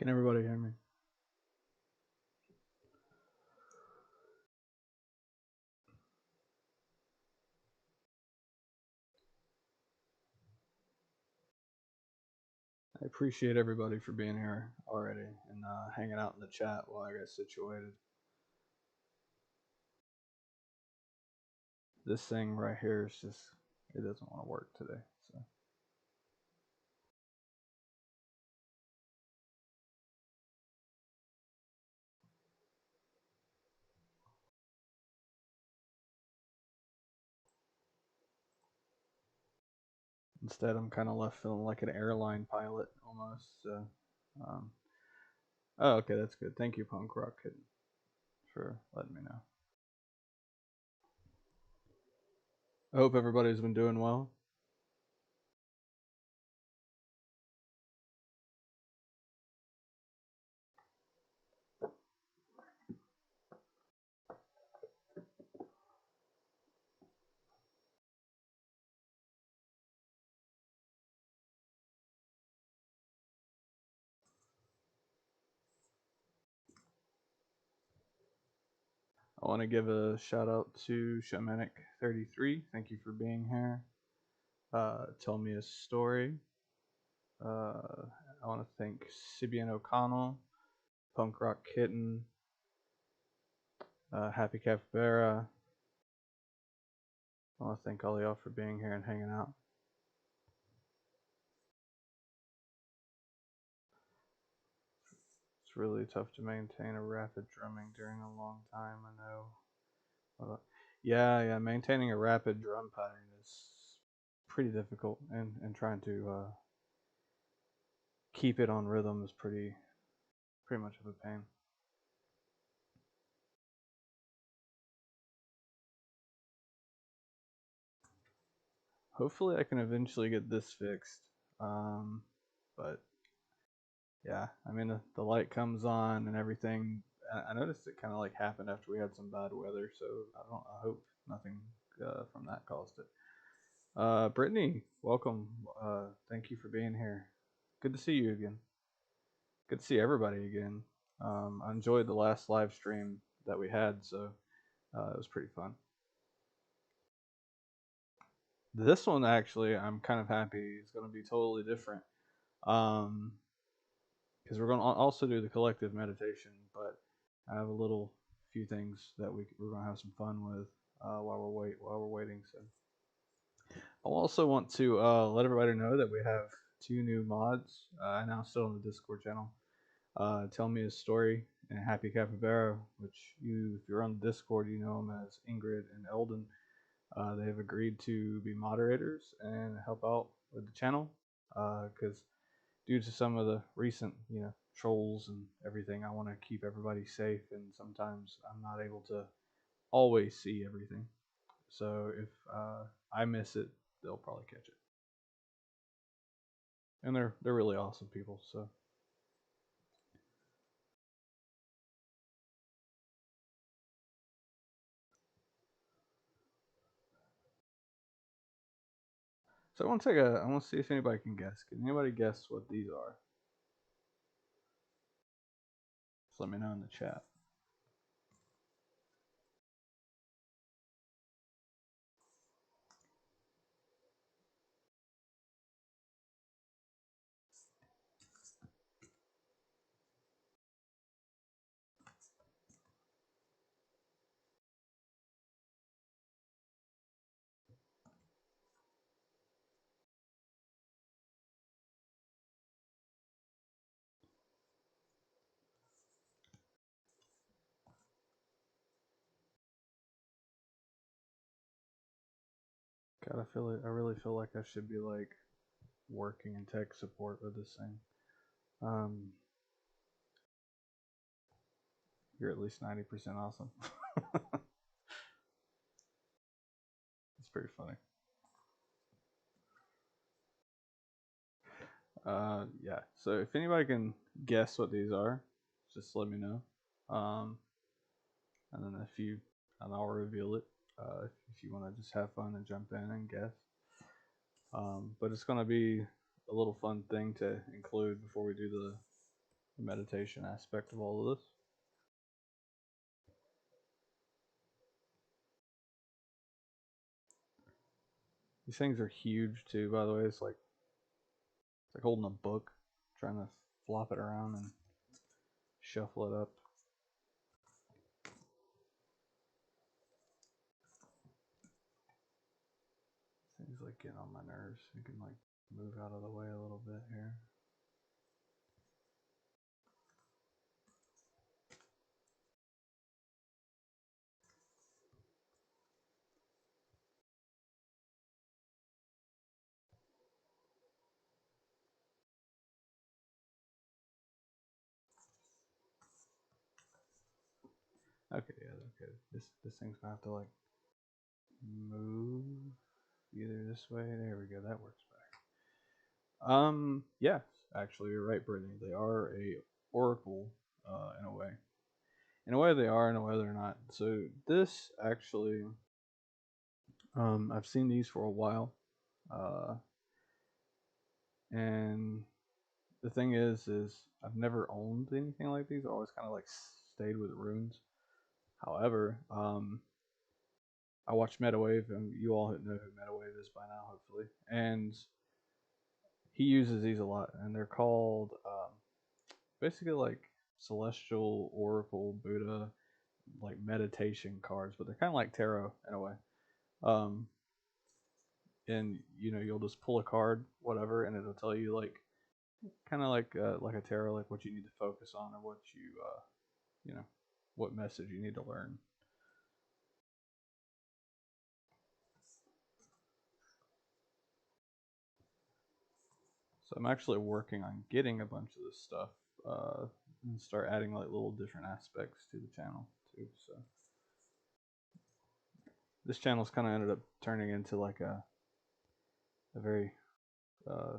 Can everybody hear me? I appreciate everybody for being here already and hanging out in the chat while I get situated. This thing right here is just, it doesn't want to work today. So instead, I'm kind of left feeling like an airline pilot almost. So, oh, okay, that's good. Thank you, Punk Rock Kid, for letting me know. I hope everybody's been doing well. I want to give a shout out to Shamanic33. Thank you for being here. Tell me a story. I want to thank Sibian O'Connell, Punk Rock Kitten, Happy Capybara. I want to thank all y'all for being here and hanging out. It's really tough to maintain a rapid drumming during a long time, I know. Yeah, maintaining a rapid drum pattern is pretty difficult, and trying to keep it on rhythm is pretty much of a pain. Hopefully I can eventually get this fixed, but yeah, I mean the light comes on and everything. I noticed it kind of like happened after we had some bad weather, so I hope nothing from that caused it. Brittany, welcome. Thank you for being here. Good to see you again. Good to see everybody again. I enjoyed the last live stream that we had, so it was pretty fun. This one actually, I'm kind of happy. It's going to be totally different. Because we're going to also do the collective meditation, but I have a few things that we're going to have some fun with while we're waiting. So I also want to let everybody know that we have 2 new mods announced on the Discord channel. Tell Me a Story and Happy Capybara, which if you're on the Discord, you know them as Ingrid and Eldon. They have agreed to be moderators and help out with the channel because due to some of the recent, trolls and everything, I want to keep everybody safe, and sometimes I'm not able to always see everything. So if I miss it, they'll probably catch it. And they're really awesome people, so. So I want to see if anybody can guess. Can anybody guess what these are? Just let me know in the chat. God, I really feel like I should be like working in tech support with this thing. You're at least 90% awesome. It's pretty funny. Yeah. So if anybody can guess what these are, just let me know. And then and I'll reveal it. If you want to just have fun and jump in and guess. But it's gonna be a little fun thing to include before we do the meditation aspect of all of this. These things are huge too, by the way. It's like holding a book, trying to flop it around and shuffle it up. Things like getting on my nerves. You can like move out of the way a little bit here. Okay, yeah, okay. This thing's gonna have to like move either this way. There we go. That works better. Yes, actually, you're right, Brittany. They are a oracle, in a way. In a way, they are. In a way, they're not. So this actually, I've seen these for a while, uh, and the thing is I've never owned anything like these. I always kind of like stayed with runes. However, I watch Metawave, and you all know who Metawave is by now, hopefully. And he uses these a lot, and they're called basically like celestial oracle Buddha like meditation cards, but they're kind of like tarot in a way. Um, and you'll just pull a card, whatever, and it'll tell you like kind of like a tarot, like what you need to focus on or what you know what message you need to learn. So I'm actually working on getting a bunch of this stuff and start adding like little different aspects to the channel too. So this channel's kind of ended up turning into like a very I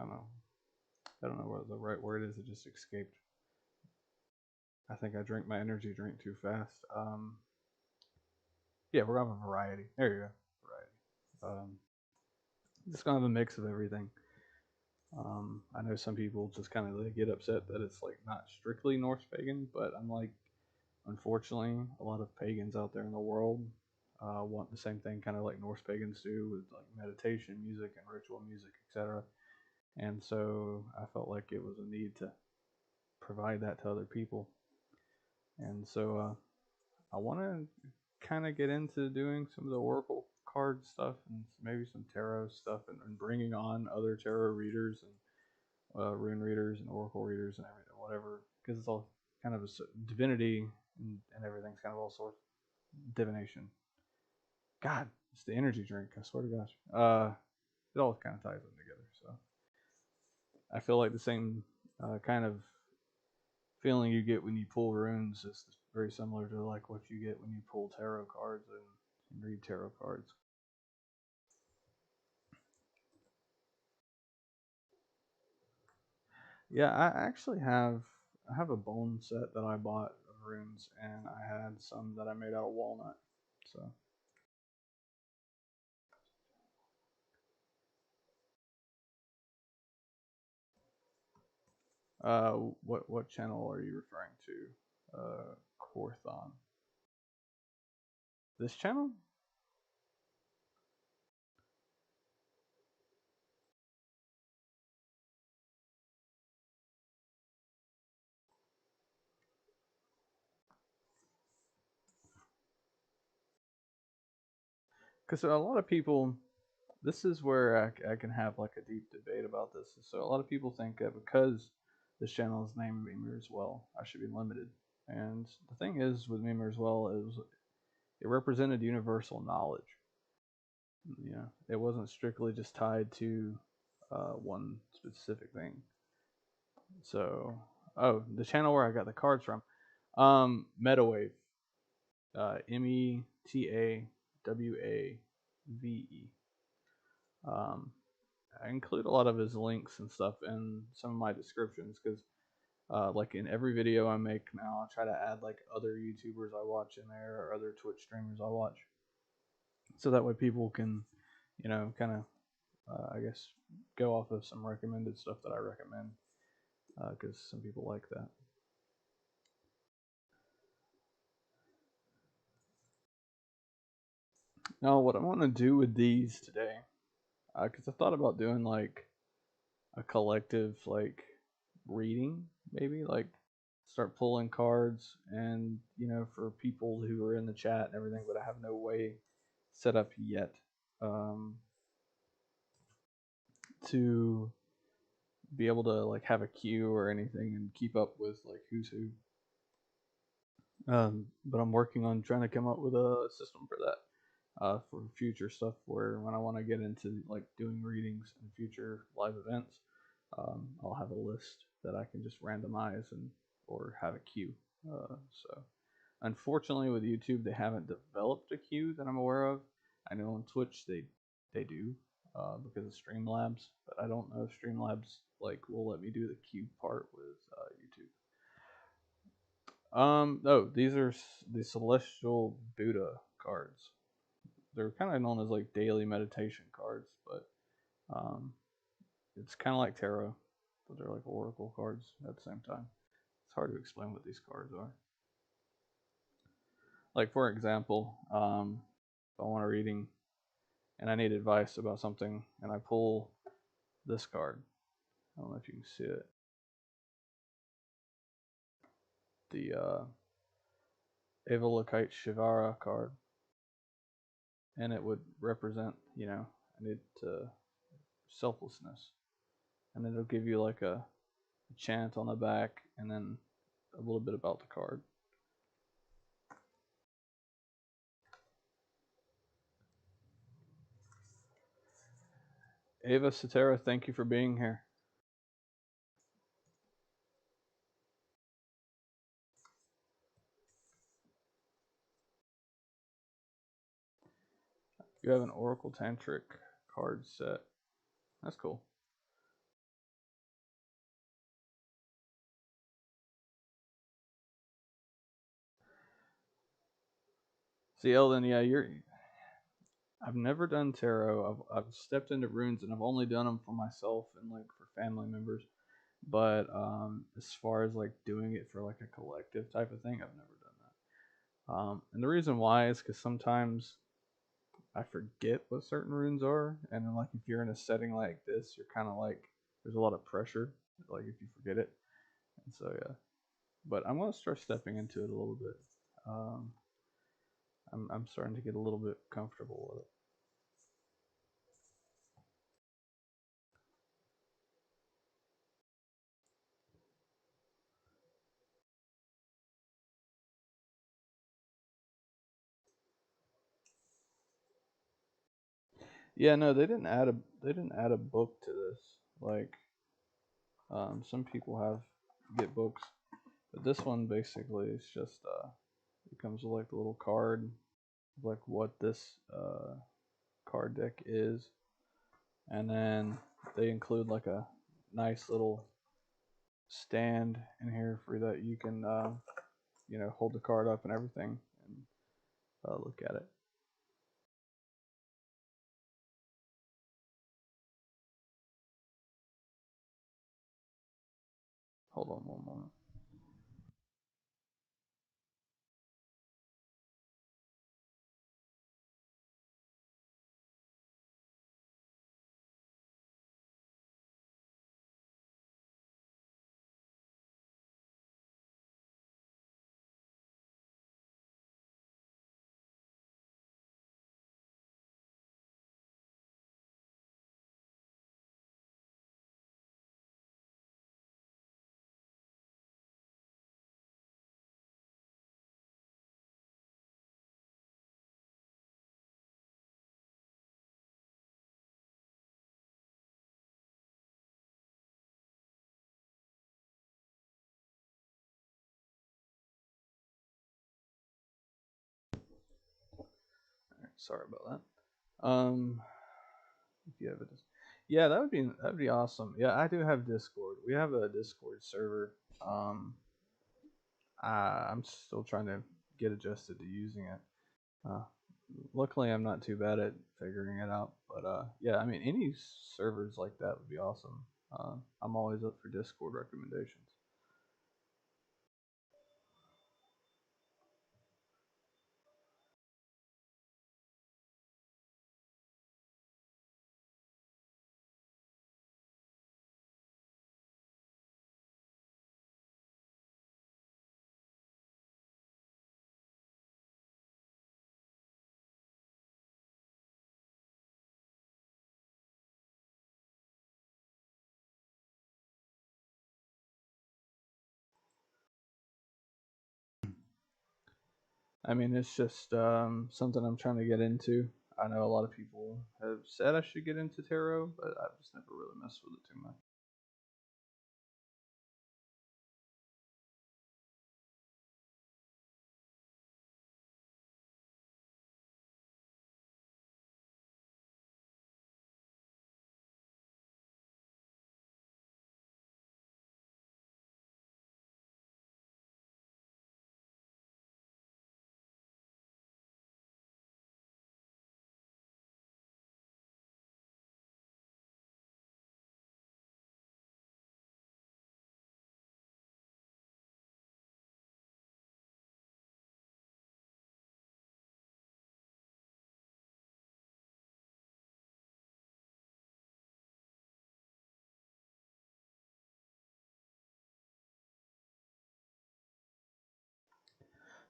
don't know what the right word is. It just escaped. I think I drank my energy drink too fast. Yeah, we're gonna have a variety. There you go, variety. Just gonna have a mix of everything. I know some people just kind of get upset that it's like not strictly Norse pagan, but I'm like, unfortunately, a lot of pagans out there in the world want the same thing, kind of like Norse pagans do, with like meditation, music, and ritual music, etc. And so I felt like it was a need to provide that to other people. And so I want to kind of get into doing some of the oracle card stuff and maybe some tarot stuff, and bringing on other tarot readers and rune readers and oracle readers and everything, whatever, because it's all kind of a divinity, and everything's kind of all sorts of divination. God, it's the energy drink. I swear to gosh. It all kind of ties in together. So I feel like the same kind of feeling you get when you pull runes is very similar to like what you get when you pull tarot cards and read tarot cards. Yeah, I have a bone set that I bought of runes, and I had some that I made out of walnut. So what channel are you referring to? Corthon. This channel? Because a lot of people, this is where I can have like a deep debate about this. So a lot of people think that because this channel is named Mimirs, well, I should be limited. And the thing is with Mimirs, well, is it represented universal knowledge. It wasn't strictly just tied to one specific thing. So, the channel where I got the cards from, Metawave, METAWAVE. I include a lot of his links and stuff in some of my descriptions because, like in every video I make now, I try to add like other YouTubers I watch in there or other Twitch streamers I watch, so that way people can, kind of, I guess, go off of some recommended stuff that I recommend. because some people like that. Now, what I want to do with these today, because I thought about doing like a collective like reading, maybe like start pulling cards, and for people who are in the chat and everything, but I have no way set up yet um, to be able to like have a queue or anything and keep up with like who's who. But I'm working on trying to come up with a system for that, for future stuff, where when I want to get into like doing readings and future live events, I'll have a list that I can just randomize and or have a queue. So unfortunately with YouTube they haven't developed a queue that I'm aware of. I know on Twitch they do, because of Streamlabs, but I don't know if Streamlabs like will let me do the queue part with YouTube. No, these are the Celestial Buddha cards. They're kind of known as like daily meditation cards, but um, it's kind of like tarot, but they're like oracle cards at the same time. It's hard to explain what these cards are. Like for example, if I want a reading and I need advice about something, and I pull this card. I don't know if you can see it. The Avalokiteshvara card, and it would represent, I need to selflessness, and it'll give you like a chant on the back, and then a little bit about the card. Ava Satera, thank you for being here. You have an Oracle Tantric card set. That's cool. See, Eldon, yeah, I've never done tarot. I've stepped into runes, and I've only done them for myself and like for family members. But as far as like doing it for like a collective type of thing, I've never done that. And the reason why is because sometimes I forget what certain runes are, and then like if you're in a setting like this, you're kind of like there's a lot of pressure, like if you forget it. And so yeah, but I'm gonna start stepping into it a little bit. Um, I'm starting to get a little bit comfortable with it. Yeah, no, they didn't add a book to this. Like, some people get books, but this one basically is just it comes with like a little card, like what this card deck is, and then they include like a nice little stand in here for that you can hold the card up and everything and look at it. Hold on one moment. Sorry about that. If you have it, yeah, that'd be awesome. Yeah, I do have Discord. We have a Discord server. I'm still trying to get adjusted to using it. Uh, Luckily, I'm not too bad at figuring it out. But yeah, I mean, any servers like that would be awesome. I'm always up for Discord recommendations. I mean, it's just something I'm trying to get into. I know a lot of people have said I should get into tarot, but I've just never really messed with it too much.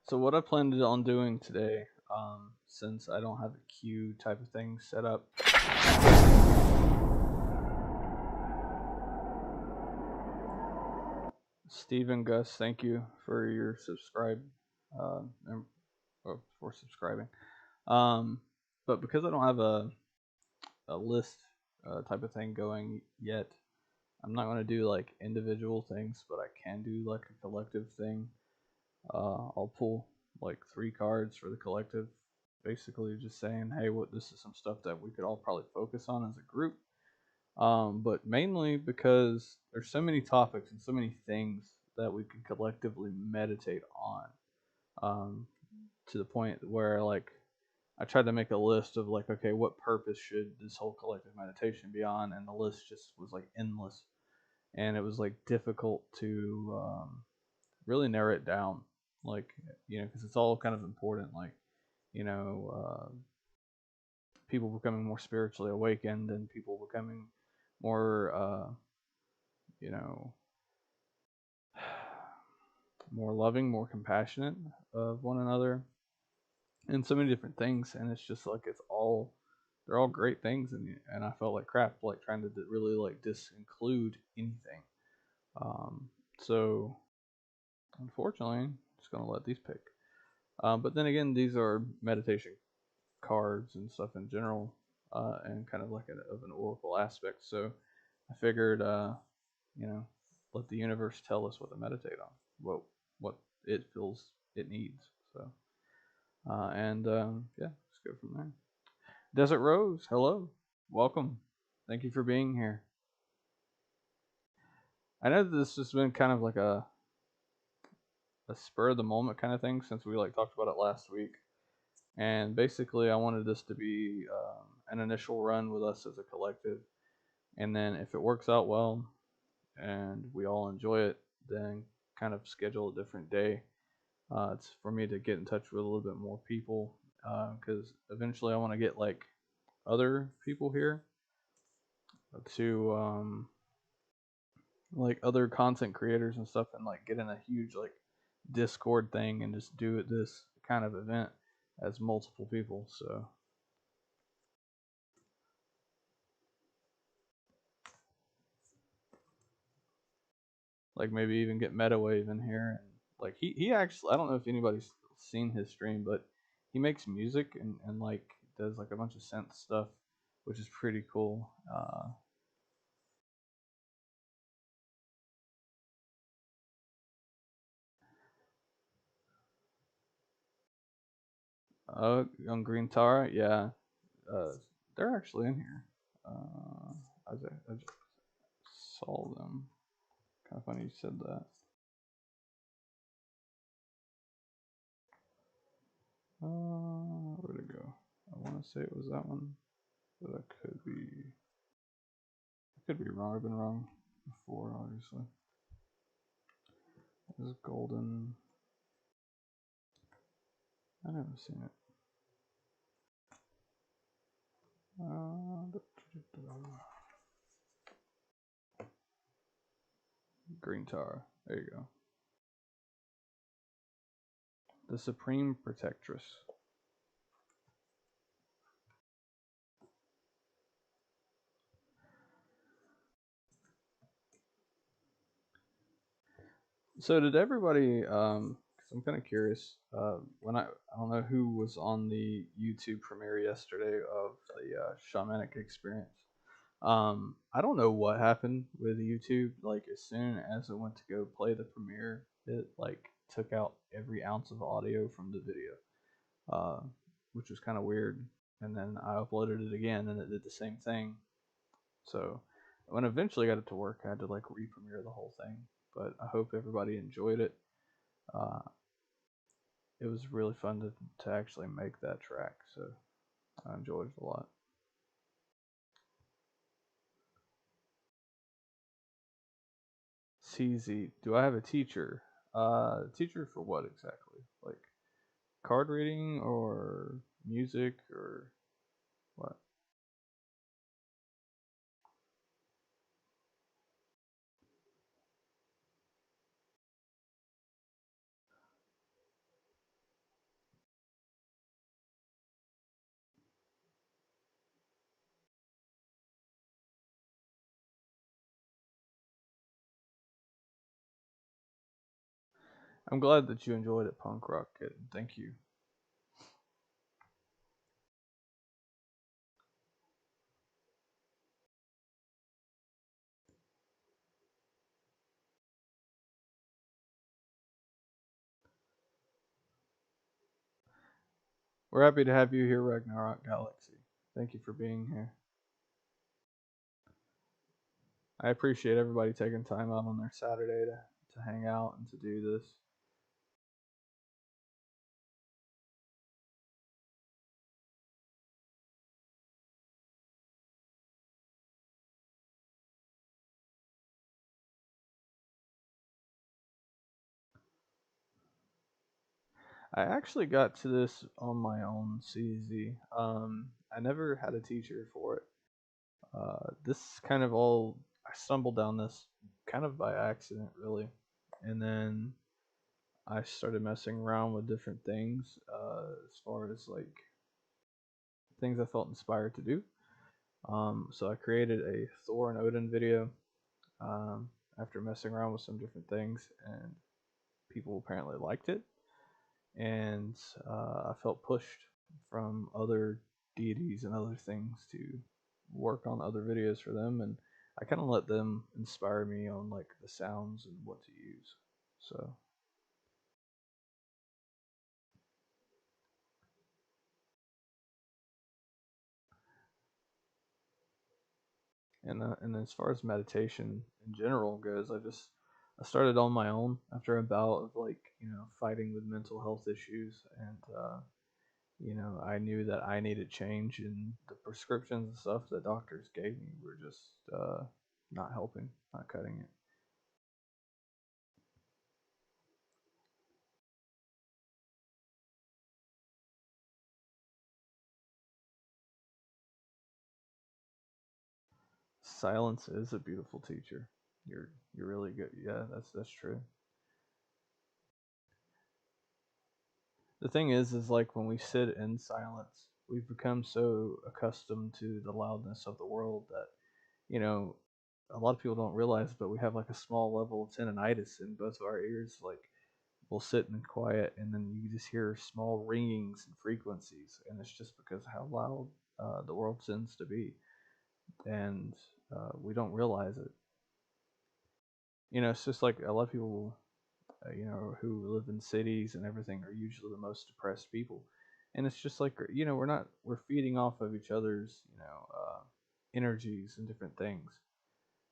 So what I planned on doing today, since I don't have a queue type of thing set up. Stephen Gus, thank you for your subscribe, and for subscribing. But because I don't have a list type of thing going yet, I'm not gonna do like individual things, but I can do like a collective thing. I'll pull like 3 cards for the collective, basically just saying, hey, this is some stuff that we could all probably focus on as a group. But mainly because there's so many topics and so many things that we could collectively meditate on. To the point where like I tried to make a list of like, okay, what purpose should this whole collective meditation be on, and the list just was like endless, and it was like difficult to really narrow it down, like, because it's all kind of important, like, you know, people becoming more spiritually awakened and people becoming more, you know, more loving, more compassionate of one another, and so many different things. And it's just like they're all great things, and I felt like crap, like trying to really like disinclude anything. Um, so unfortunately, I'm just gonna let these pick. But then again, these are meditation cards and stuff in general, and kind of like of an oracle aspect. So I figured, let the universe tell us what to meditate on, what it feels it needs. So, and yeah, let's go from there. Desert Rose, hello, welcome. Thank you for being here. I know this has been kind of like a spur of the moment kind of thing since we like talked about it last week. And basically, I wanted this to be an initial run with us as a collective. And then if it works out well and we all enjoy it, then kind of schedule a different day. It's for me to get in touch with a little bit more people, because eventually I want to get like other people here to like other content creators and stuff, and like get in a huge like Discord thing and just do this kind of event as multiple people. So like maybe even get Metawave in here. And like he actually, I don't know if anybody's seen his stream, but he makes music and like does like a bunch of synth stuff, which is pretty cool. On Green Tara, yeah, they're actually in here. I just saw them. Kind of funny you said that. Where'd it go? I want to say it was that one, but it could be. Could be wrong. I've been wrong before, obviously. This is golden. I never seen it. Green Tower. There you go. The Supreme Protectress. So did everybody? Cause I'm kind of curious. When I don't know who was on the YouTube premiere yesterday of the shamanic experience. I don't know what happened with YouTube. Like as soon as I went to go play the premiere, it like took out every ounce of audio from the video, uh, which was kind of weird. And then I uploaded it again, and it did the same thing. So when I eventually got it to work, I had to like re-premiere the whole thing. But I hope everybody enjoyed it. Uh, it was really fun to actually make that track, so I enjoyed it a lot. CZ, do I have a teacher? Teacher for what exactly? Like card reading or music or what? I'm glad that you enjoyed it, Punk Rock Kid. Thank you. We're happy to have you here, Ragnarok Galaxy. Thank you for being here. I appreciate everybody taking time out on their Saturday to hang out and to do this. I actually got to this on my own, CZ. I never had a teacher for it. This kind of all, I stumbled down this kind of by accident, really. And then I started messing around with different things as far as like things I felt inspired to do. So I created a Thor and Odin video after messing around with some different things, and people apparently liked it. And I felt pushed from other deities and other things to work on other videos for them, and I kind of let them inspire me on like the sounds and what to use. So, and as far as meditation in general goes, I started on my own after a bout of like fighting with mental health issues, and I knew that I needed change, and the prescriptions and stuff that doctors gave me were just not helping, not cutting it. Silence is a beautiful teacher. You're really good. Yeah, that's true. The thing is like when we sit in silence, we've become so accustomed to the loudness of the world that you know a lot of people don't realize, but we have like a small level of tinnitus in both of our ears. Like we'll sit in quiet, and then you just hear small ringings and frequencies, and it's just because how loud the world tends to be, and we don't realize it. It's just like a lot of people who live in cities and everything are usually the most depressed people. And it's just like, we're feeding off of each other's, energies and different things.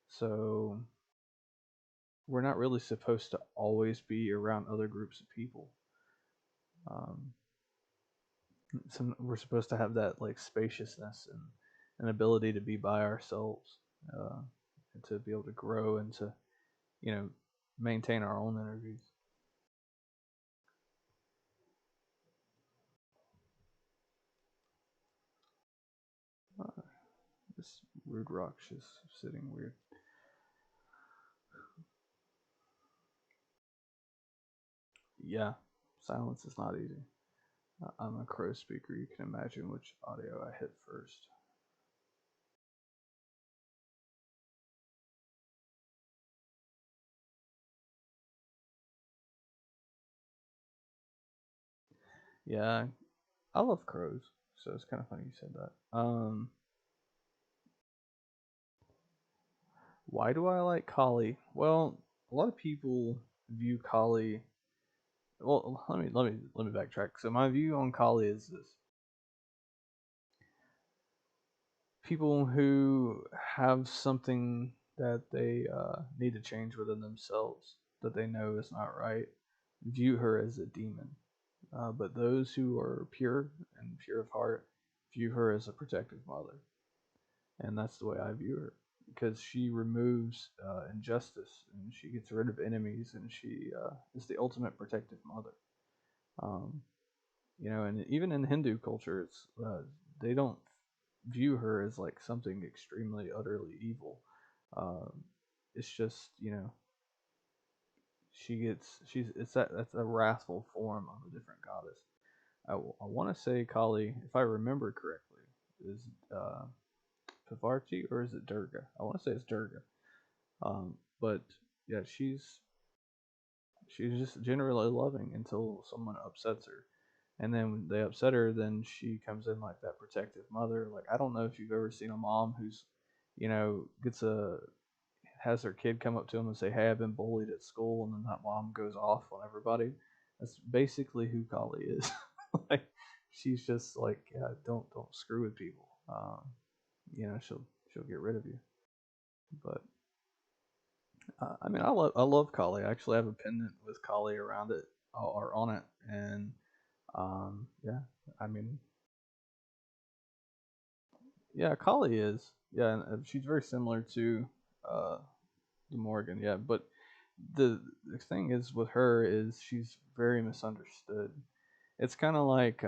So we're not really supposed to always be around other groups of people. Um, we're supposed to have that like spaciousness and an ability to be by ourselves. and to be able to grow and to, maintain our own energies. Uh, this rude rock's just sitting weird. Yeah, silence is not easy. I'm a crow speaker. You can imagine which audio I hit first. Yeah, I love crows, so it's kind of funny you said that. Why do I like Kali? Well, a lot of people view Kali. Well, let me backtrack. So my view on Kali is this: people who have something that they need to change within themselves that they know is not right view her as a demon. But those who are pure and pure of heart view her as a protective mother, and that's the way I view her because she removes injustice and she gets rid of enemies and she is the ultimate protective mother. Um, and even in Hindu culture, they don't view her as like something extremely utterly evil. Um, it's just she's it's that's a wrathful form of a different goddess. I want to say Kali, if I remember correctly, is uh, Pavarti or is it Durga? I want to say it's Durga. But yeah, she's just generally loving until someone upsets her, and then when they upset her, then she comes in like that protective mother. Like I don't know if you've ever seen a mom who's, gets a has her kid come up to him and say, "Hey, I've been bullied at school," and then that mom goes off on everybody. That's basically who Kali is. Like she's just like, yeah, don't screw with people. She'll get rid of you. But I mean, I love Kali. I actually have a pendant with Kali around it or on it, and yeah, I mean, yeah, Kali is yeah, and she's very similar to uh the Morgan, yeah, but the thing is with her is she's very misunderstood. It's kind of like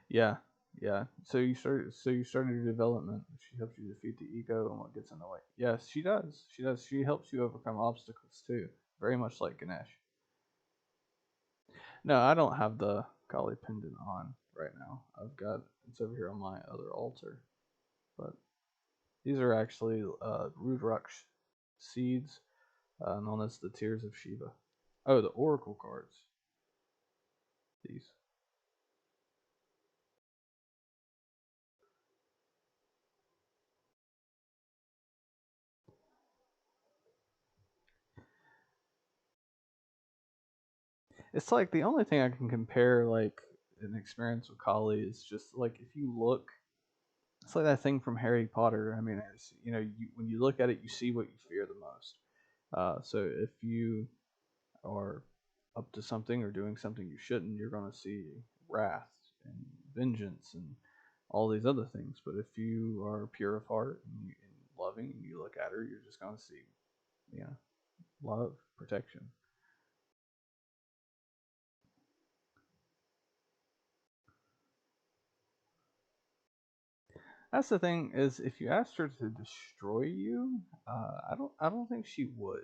yeah, yeah. So you started your development. She helps you defeat the ego and what gets in the way. Yes, she does. She does. She helps you overcome obstacles too. Very much like Ganesh. No, I don't have the Kali pendant on right now. It's over here on my other altar. But these are actually Rudraksh seeds, known as the Tears of Shiva. Oh, the Oracle cards. These. It's like the only thing I can compare like an experience with Kali is just like if you look, it's like that thing from Harry Potter. I mean, when you look at it, you see what you fear the most. So if you are up to something or doing something you shouldn't, you're going to see wrath and vengeance and all these other things. But if you are pure of heart and loving, and you look at her, you're just going to see, you know, love, protection. That's the thing is, if you asked her to destroy you, I don't think she would,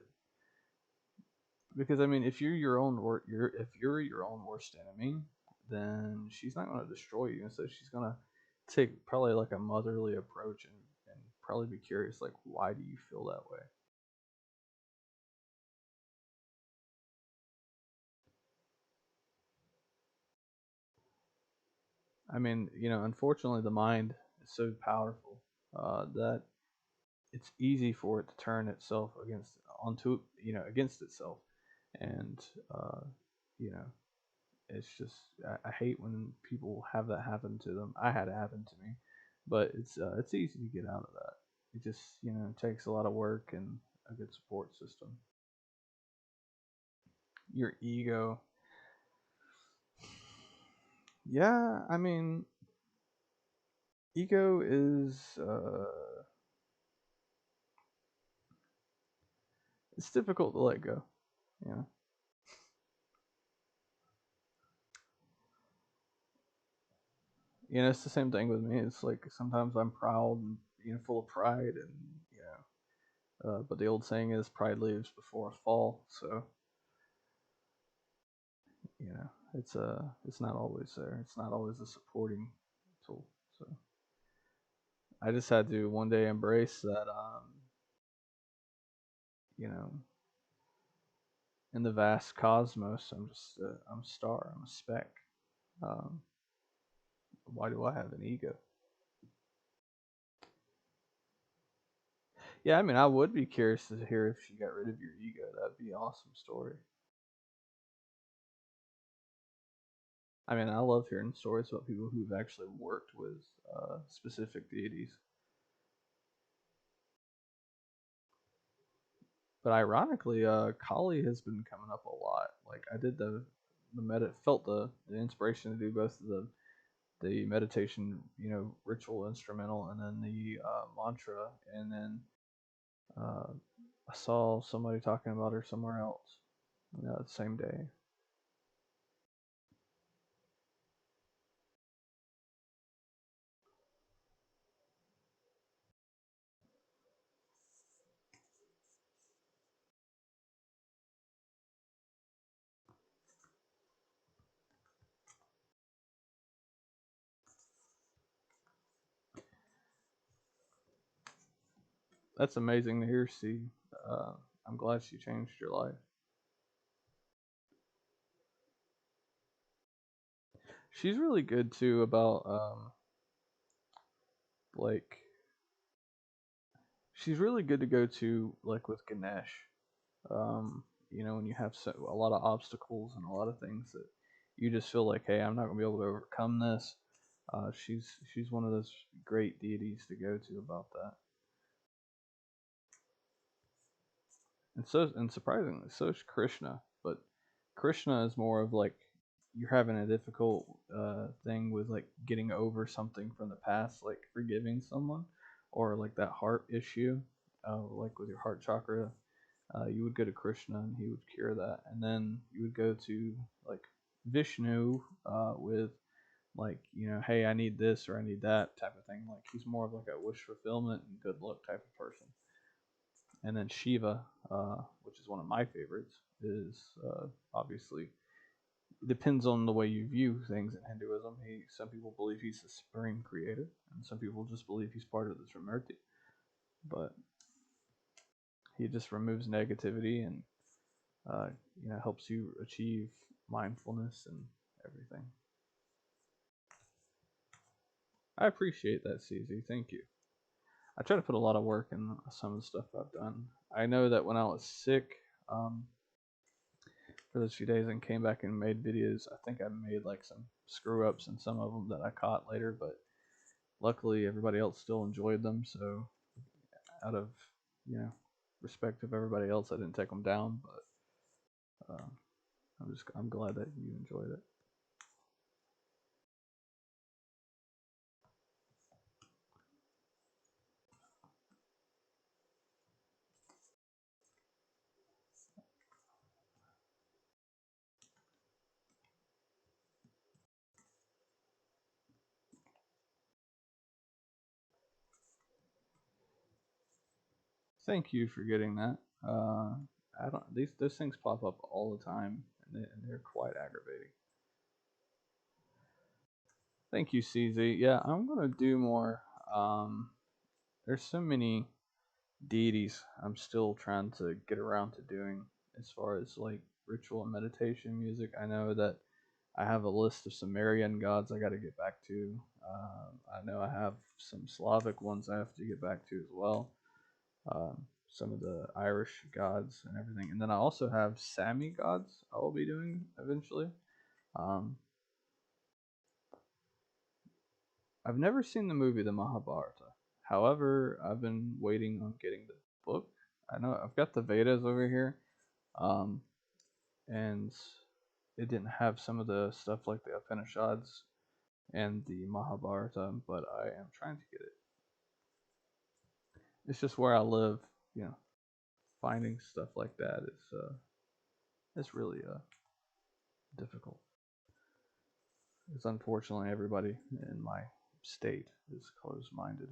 because I mean, if you're your own worst enemy, then she's not going to destroy you. Instead, she's going to take probably like a motherly approach and probably be curious, like, why do you feel that way? I mean, unfortunately, the mind is so powerful that it's easy for it to turn itself against itself, and uh, you know, it's just I hate when people have that happen to them. I had it happen to me, but it's easy to get out of that. It just takes a lot of work and a good support system. Your ego, Yeah, I mean, ego is it's difficult to let go. You know, it's the same thing with me. It's like sometimes I'm proud and full of pride, and but the old saying is pride leaves before a fall. So it's not always there. It's not always a supporting tool. So I just had to one day embrace that. You know, in the vast cosmos, I'm a star. I'm a speck. Um, why do I have an ego? Yeah, I mean, I would be curious to hear if you got rid of your ego. That'd be an awesome story. I mean, I love hearing stories about people who've actually worked with specific deities. But ironically, Kali has been coming up a lot. Like I did felt the inspiration to do both of the meditation, ritual instrumental, and then the mantra, and then uh, I saw somebody talking about her somewhere else. The same day. That's amazing to hear, Steve. Uh, I'm glad she changed your life. She's really good too about like she's really good to go to like with Ganesh. When you have a lot of obstacles and a lot of things that you just feel like, hey, I'm not gonna be able to overcome this. She's one of those great deities to go to about that. And surprisingly, so is Krishna. But Krishna is more of like you're having a difficult thing with like getting over something from the past, like forgiving someone, or like that heart issue, like with your heart chakra. You would go to Krishna and he would cure that, and then you would go to like Vishnu with like hey, I need this or I need that type of thing. Like he's more of like a wish fulfillment and good luck type of person. And then Shiva, which is one of my favorites, is obviously it depends on the way you view things in Hinduism. Some people believe he's the supreme creator, and some people just believe he's part of the Trimurti. But he just removes negativity and uh, helps you achieve mindfulness and everything. I appreciate that, CZ. Thank you. I try to put a lot of work in some of the stuff I've done. I know that when I was sick, um, for those few days and came back and made videos. I think I made like some screw ups in some of them that I caught later, but luckily everybody else still enjoyed them. So out of you know respect of everybody else, I didn't take them down. But I'm glad that you enjoyed it. Thank you for getting that. I don't these those things pop up all the time, and they're quite aggravating. Thank you, CZ. Yeah, I'm gonna do more. Um, there's so many deities I'm still trying to get around to doing as far as like ritual and meditation music. I know that I have a list of Sumerian gods I got to get back to. I know I have some Slavic ones I have to get back to as well. Some of the Irish gods and everything. And then I also have Sami gods I will be doing eventually. Um, I've never seen the movie The Mahabharata. However, I've been waiting on getting the book. I know I've got the Vedas over here. Um, and it didn't have some of the stuff like the Upanishads. and the Mahabharata, but I am trying to get it. It's just where I live, finding stuff like that is it's really difficult. Because unfortunately, everybody in my state is closed-minded.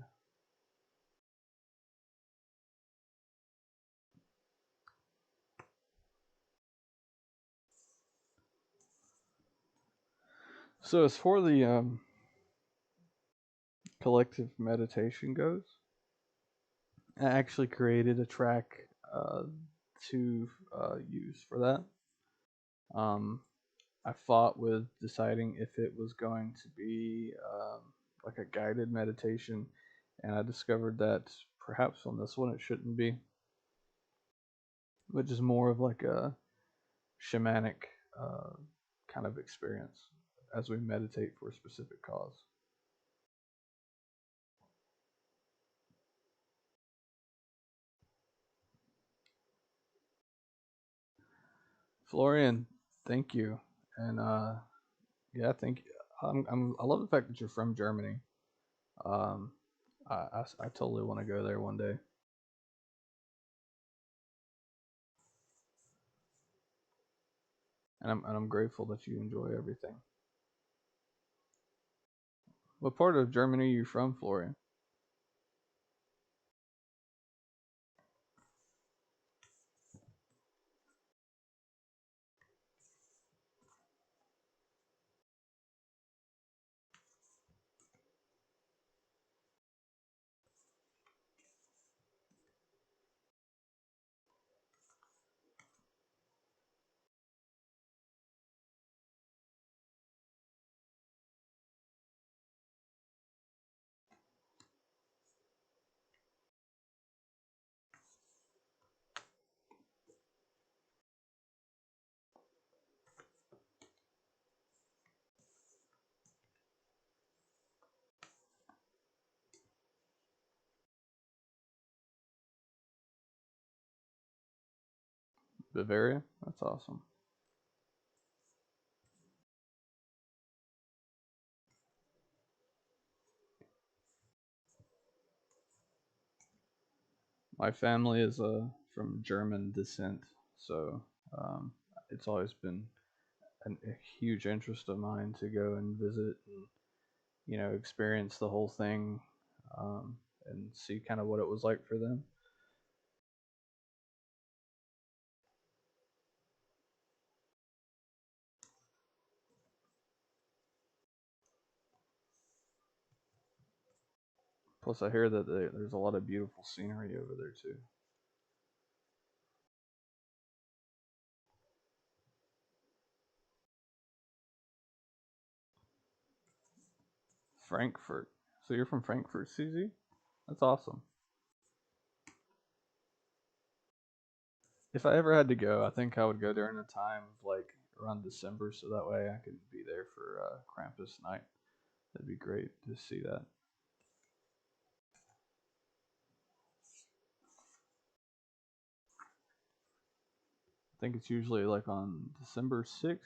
So as for the collective meditation goes, I actually created a track to use for that. I fought with deciding if it was going to be like a guided meditation, and I discovered that perhaps on this one it shouldn't be, which is more of like a shamanic uh, kind of experience as we meditate for a specific cause. Florian, thank you, and yeah, thank you. I love the fact that you're from Germany. Um, I totally want to go there one day, and I'm grateful that you enjoy everything. What part of Germany are you from, Florian? Bavaria? That's awesome. My family is from German descent, so um, it's always been a huge interest of mine to go and visit and experience the whole thing and see kind of what it was like for them. Plus, I hear that there's a lot of beautiful scenery over there too. Frankfurt. So you're from Frankfurt, CZ? That's awesome. If I ever had to go, I think I would go during a time of like around December, so that way I could be there for Krampus night. That'd be great to see that. I think it's usually like on December 6th.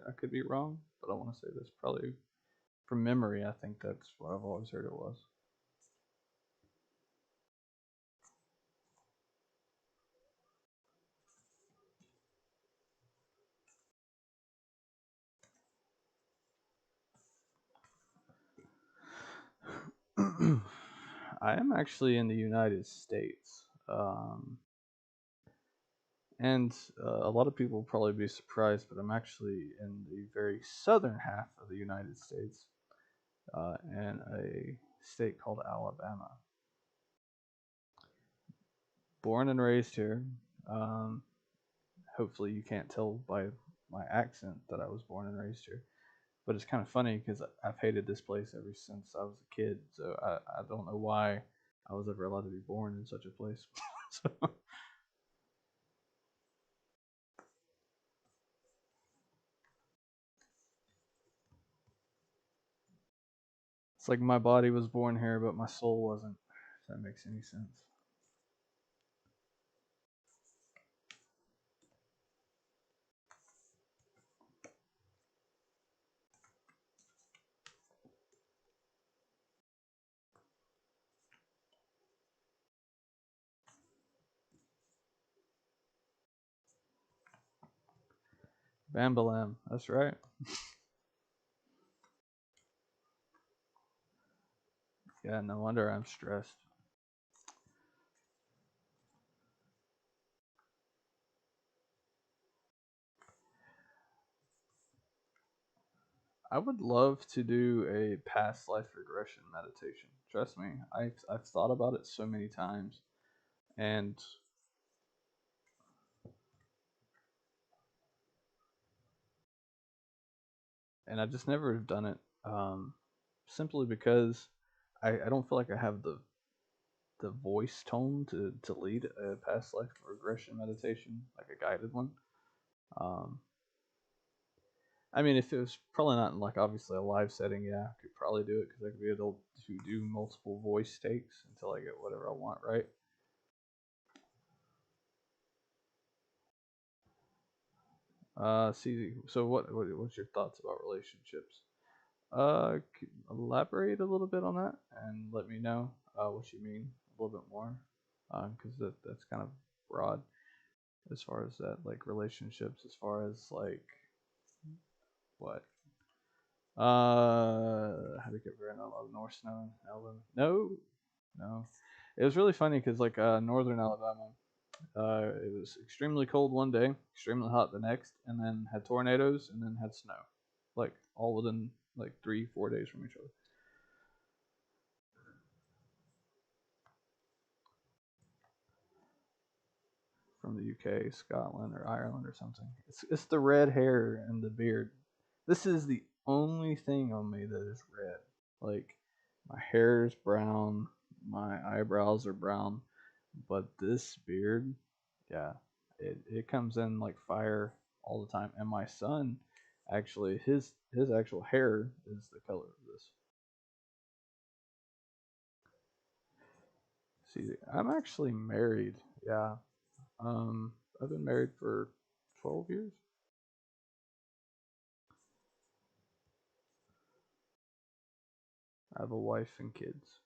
I could be wrong, but I want to say this probably from memory. I think that's what I've always heard it was. I am actually in the United States. And a lot of people will probably be surprised, but I'm actually in the very southern half of the United States, in a state called Alabama. Born and raised here. Um, Hopefully, you can't tell by my accent that I was born and raised here. But it's kind of funny because I've hated this place ever since I was a kid. So I don't know why I was ever allowed to be born in such a place. So it's like my body was born here, but my soul wasn't. If that makes any sense. Bambalam. That's right. Yeah, no wonder I'm stressed. I would love to do a past life regression meditation. Trust me, I've thought about it so many times, and I just never have done it. Simply because I don't feel like I have the voice tone to lead a past life regression meditation, like a guided one. Um, I mean, if it was probably not in like obviously a live setting, yeah, I could probably do it because I could be able to do multiple voice takes until I get whatever I want, right? See, so what's your thoughts about relationships? Elaborate a little bit on that and let me know what you mean a little bit more, because that's kind of broad as far as that, like relationships, as far as like what how to get rid of all the North Snow in Alabama? No, no. It was really funny because like northern Alabama, it was extremely cold one day, extremely hot the next, and then had tornadoes, and then had snow, like all within like 3 4 days from each other. From the UK, Scotland, or Ireland or something. It's the red hair and the beard. This is the only thing on me that is red. Like my hair is brown, my eyebrows are brown, but this beard, yeah, it comes in like fire all the time. And my son, actually, his actual hair is the color of this. See, I'm actually married. Yeah, I've been married for 12 years. I have a wife and kids.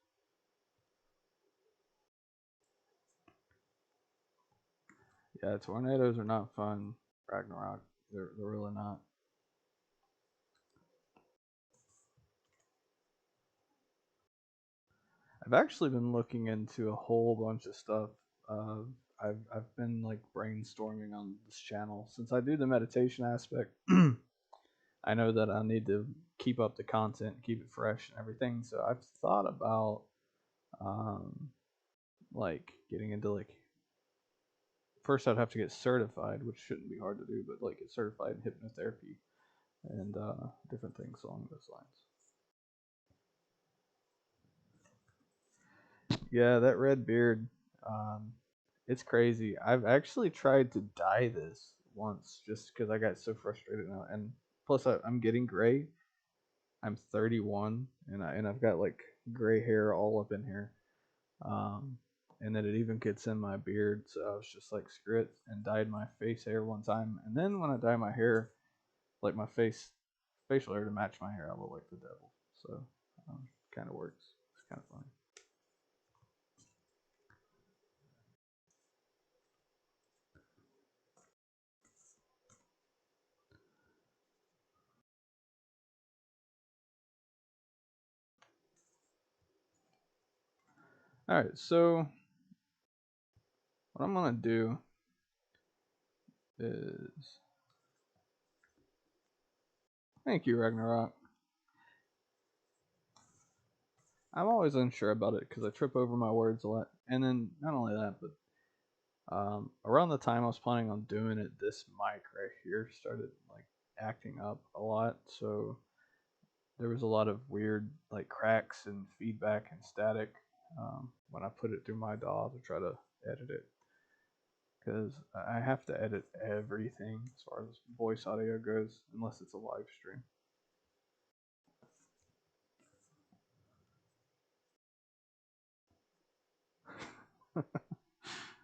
Yeah, tornadoes are not fun, Ragnarok. They're really not. I've actually been looking into a whole bunch of stuff. Uh, I've been like brainstorming on this channel since I do the meditation aspect. I know that I need to keep up the content, keep it fresh and everything. So I've thought about um, like getting into like first I'd have to get certified, which shouldn't be hard to do, but like get certified in hypnotherapy and different things along those lines. Yeah, that red beard, um, it's crazy. I've actually tried to dye this once just because I got so frustrated now, and plus I'm getting gray. I'm 31, and I've got like gray hair all up in here, um, and then it even gets in my beard. So I was just like, screw it, and dyed my face hair one time, and then when I dye my hair, like my facial hair to match my hair, I look like the devil. So kind of works. It's kind of funny. All right, so what I'm gonna do is thank you, Ragnarok. I'm always unsure about it because I trip over my words a lot, and then not only that, but around the time I was planning on doing it, this mic right here started like acting up a lot. So there was a lot of weird like cracks and feedback and static when I put it through my DAW to try to edit it, because I have to edit everything as far as voice audio goes, unless it's a live stream.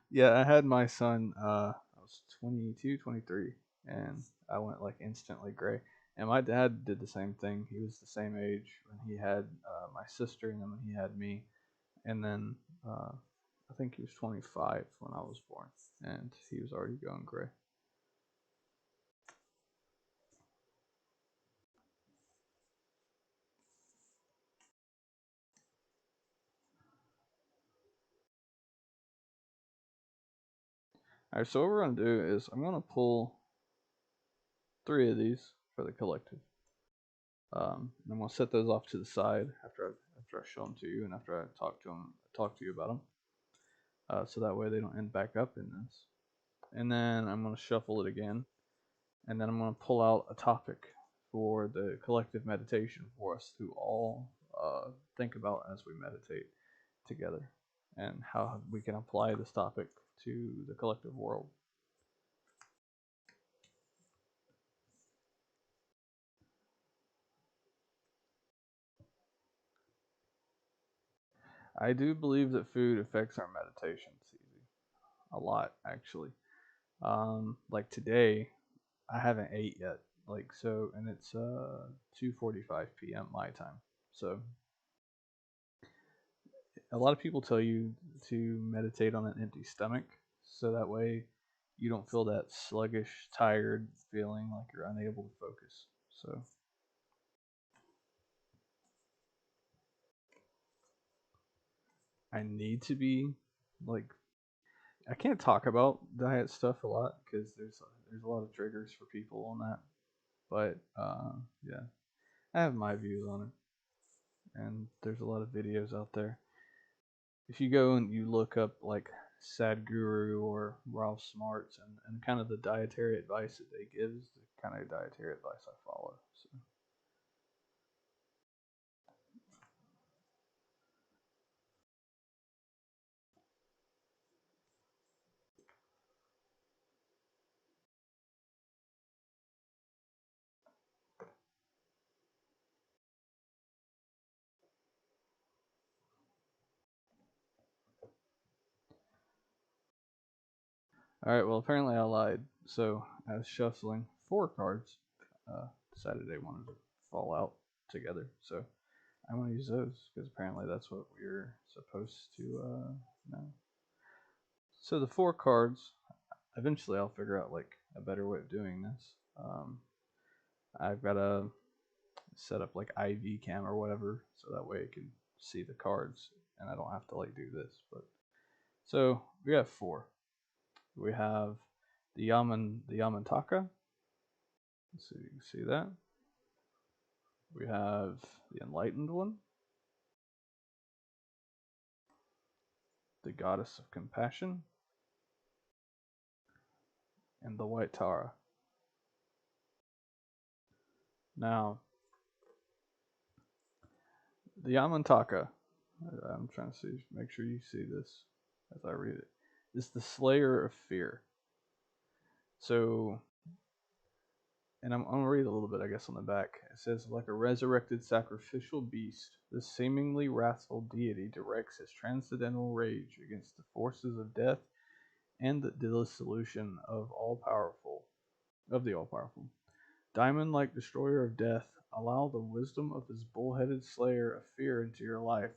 Yeah, I had my son. I was 22, 23, and I went like instantly gray. And my dad did the same thing. He was the same age when he had my sister, and then when he had me, and then I think he was 25 when I was born, and he was already going gray. Alright, so what we're going to do is I'm going to pull 3 of these for the collective. And I'm going to set those off to the side after I show them to you and after I talk to you about them. So that way they don't end back up in this. And then I'm going to shuffle it again. And then I'm going to pull out a topic for the collective meditation for us to all think about as we meditate together, and how we can apply this topic to the collective world. I do believe that food affects our meditations a lot, actually. Like today, I haven't ate yet. And it's 2:45 p.m. my time. So a lot of people tell you to meditate on an empty stomach, so that way you don't feel that sluggish, tired feeling like you're unable to focus. So I need to be like, I can't talk about diet stuff a lot because there's a lot of triggers for people on that. But yeah, I have my views on it, and there's a lot of videos out there. If you go and you look up like Sadhguru or Ralph Smarts and kind of the dietary advice that they give is the kind of dietary advice I follow. So. All right, well, apparently I lied. So I was shuffling 4 cards. Decided they wanted to fall out together. So I'm going to use those because apparently that's what we're supposed to know. So the 4 cards, eventually I'll figure out like a better way of doing this. I've got to set up like IV cam or whatever so that way I can see the cards and I don't have to like do this. But so we have 4. We have the Yamantaka. So you can see that. We have the Enlightened One, the Goddess of Compassion, and the White Tara. Now, the Yamantaka, I'm trying to see, make sure you see this as I read it, is the Slayer of Fear. So, and I'm going to read a little bit, I guess, on the back. It says, like a resurrected sacrificial beast, this seemingly wrathful deity directs his transcendental rage against the forces of death and the dissolution of the all-powerful. Diamond-like destroyer of death, allow the wisdom of his bull-headed slayer of fear into your life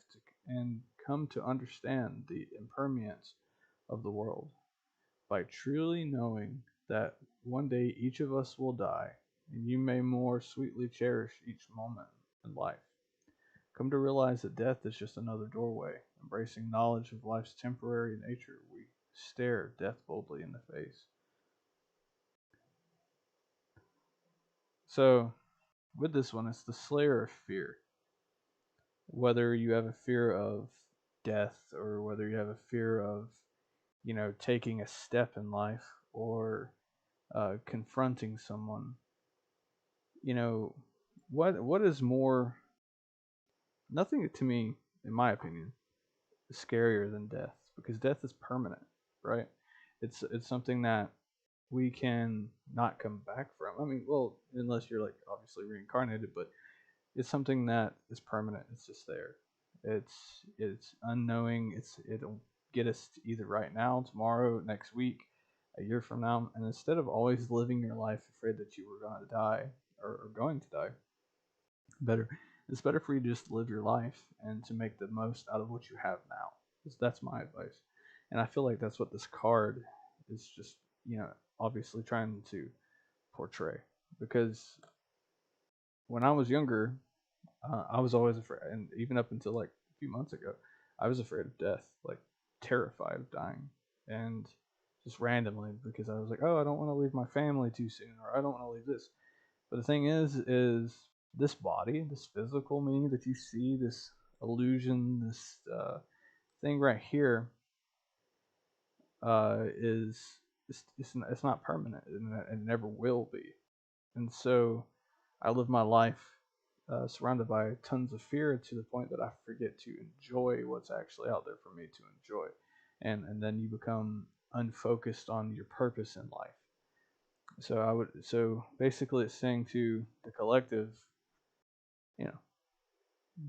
and come to understand the impermanence of the world. By truly knowing that one day each of us will die, and you may more sweetly cherish each moment in life. Come to realize that death is just another doorway. Embracing knowledge of life's temporary nature, we stare death boldly in the face. So, with this one, it's the Slayer of Fear. Whether you have a fear of death or whether you have a fear of, taking a step in life or confronting someone, what is more, nothing to me, in my opinion, is scarier than death, because death is permanent, right? It's something that we can not come back from. I mean, well, unless you're like obviously reincarnated, but it's something that is permanent. It's just there. It's unknowing. It'll get us to either right now, tomorrow, next week, a year from now. And instead of always living your life afraid that you were going to die or going to die, better it's better for you to just live your life and to make the most out of what you have now. That's my advice, and I feel like that's what this card is just obviously trying to portray. Because when I was younger, I was always afraid, and even up until like a few months ago, I was afraid of death, like terrified of dying. And just randomly because I was like, oh, I don't want to leave my family too soon, or I don't want to leave this. But the thing is this body, this physical me that you see, this illusion, this thing right here, is it's not permanent, and it never will be. And so I live my life surrounded by tons of fear to the point that I forget to enjoy what's actually out there for me to enjoy, and then you become unfocused on your purpose in life. So basically it's saying to the collective, you know,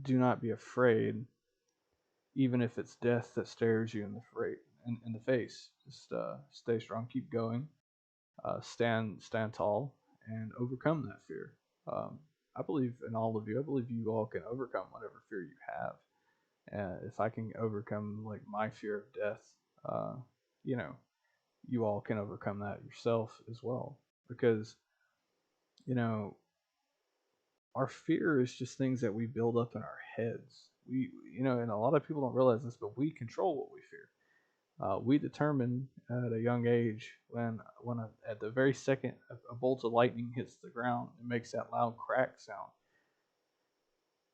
do not be afraid, even if it's death that stares you in the face. Just stay strong, keep going, stand tall, and overcome that fear. I believe in all of you. I believe you all can overcome whatever fear you have. If I can overcome like my fear of death, uh, you know, you all can overcome that yourself as well. Because you know, our fear is just things that we build up in our heads. And a lot of people don't realize this, but we control what we fear. We determine at a young age at the very second a bolt of lightning hits the ground and makes that loud crack sound.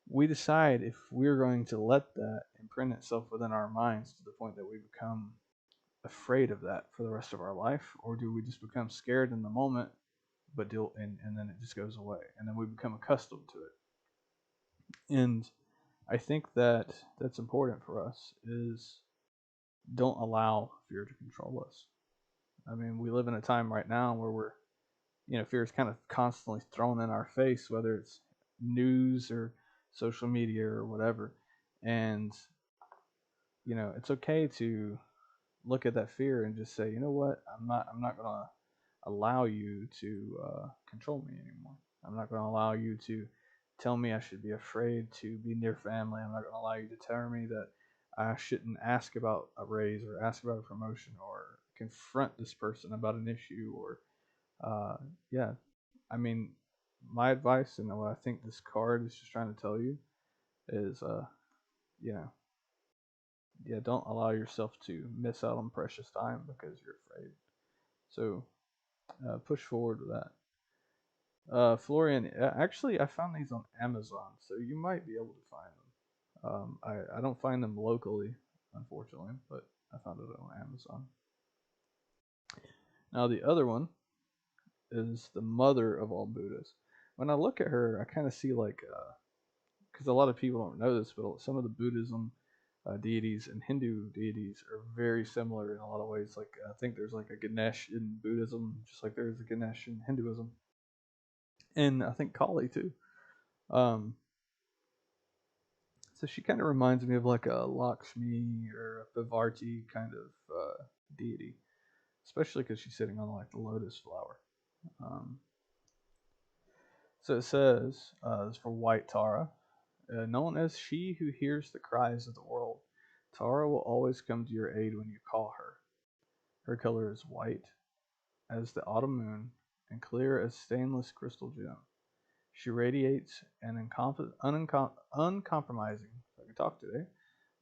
We decide if we're going to let that imprint itself within our minds to the point that we become afraid of that for the rest of our life, or do we just become scared in the moment, but and then it just goes away, and then we become accustomed to it. And I think that that's important for us is don't allow fear to control us. I mean, we live in a time right now where fear is kind of constantly thrown in our face, whether it's news or social media or whatever. And, it's okay to look at that fear and just say, you know what, I'm not going to allow you to control me anymore. I'm not going to allow you to tell me I should be afraid to be near family. I'm not going to allow you to tell me that I shouldn't ask about a raise or ask about a promotion or confront this person about an issue or, uh, yeah. I mean, my advice and what I think this card is just trying to tell you is, you know, yeah, don't allow yourself to miss out on precious time because you're afraid. So push forward with that. Florian, actually, I found these on Amazon, so you might be able to find them. I don't find them locally, unfortunately, but I found it on Amazon. Now, the other one is the mother of all Buddhas. When I look at her, I kind of see like, because a lot of people don't know this, but some of the Buddhism deities and Hindu deities are very similar in a lot of ways. Like, I think there's like a Ganesh in Buddhism, just like there's a Ganesh in Hinduism. And I think Kali too. Um, so she kind of reminds me of like a Lakshmi or a Vivarti kind of deity, especially because she's sitting on like the lotus flower. Um, so it says, this is for White Tara, known as she who hears the cries of the world. Tara will always come to your aid when you call her. Her color is white as the autumn moon and clear as stainless crystal gem. She radiates an uncompromising, if I can talk today,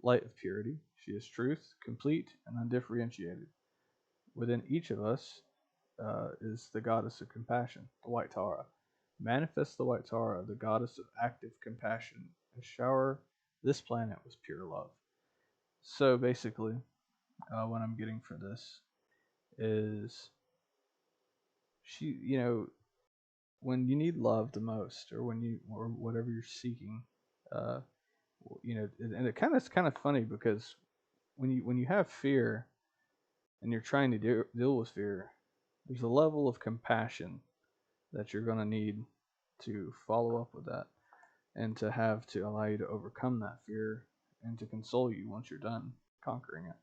light of purity. She is truth, complete and undifferentiated. Within each of us is the goddess of compassion, the White Tara. Manifest the White Tara, the goddess of active compassion, and shower this planet with pure love. So basically, what I'm getting for this is she, when you need love the most, or or whatever you're seeking, uh, and it's kind of funny because when you have fear and you're trying to deal with fear, there's a level of compassion that you're going to need to follow up with that and to have to allow you to overcome that fear and to console you once you're done conquering it.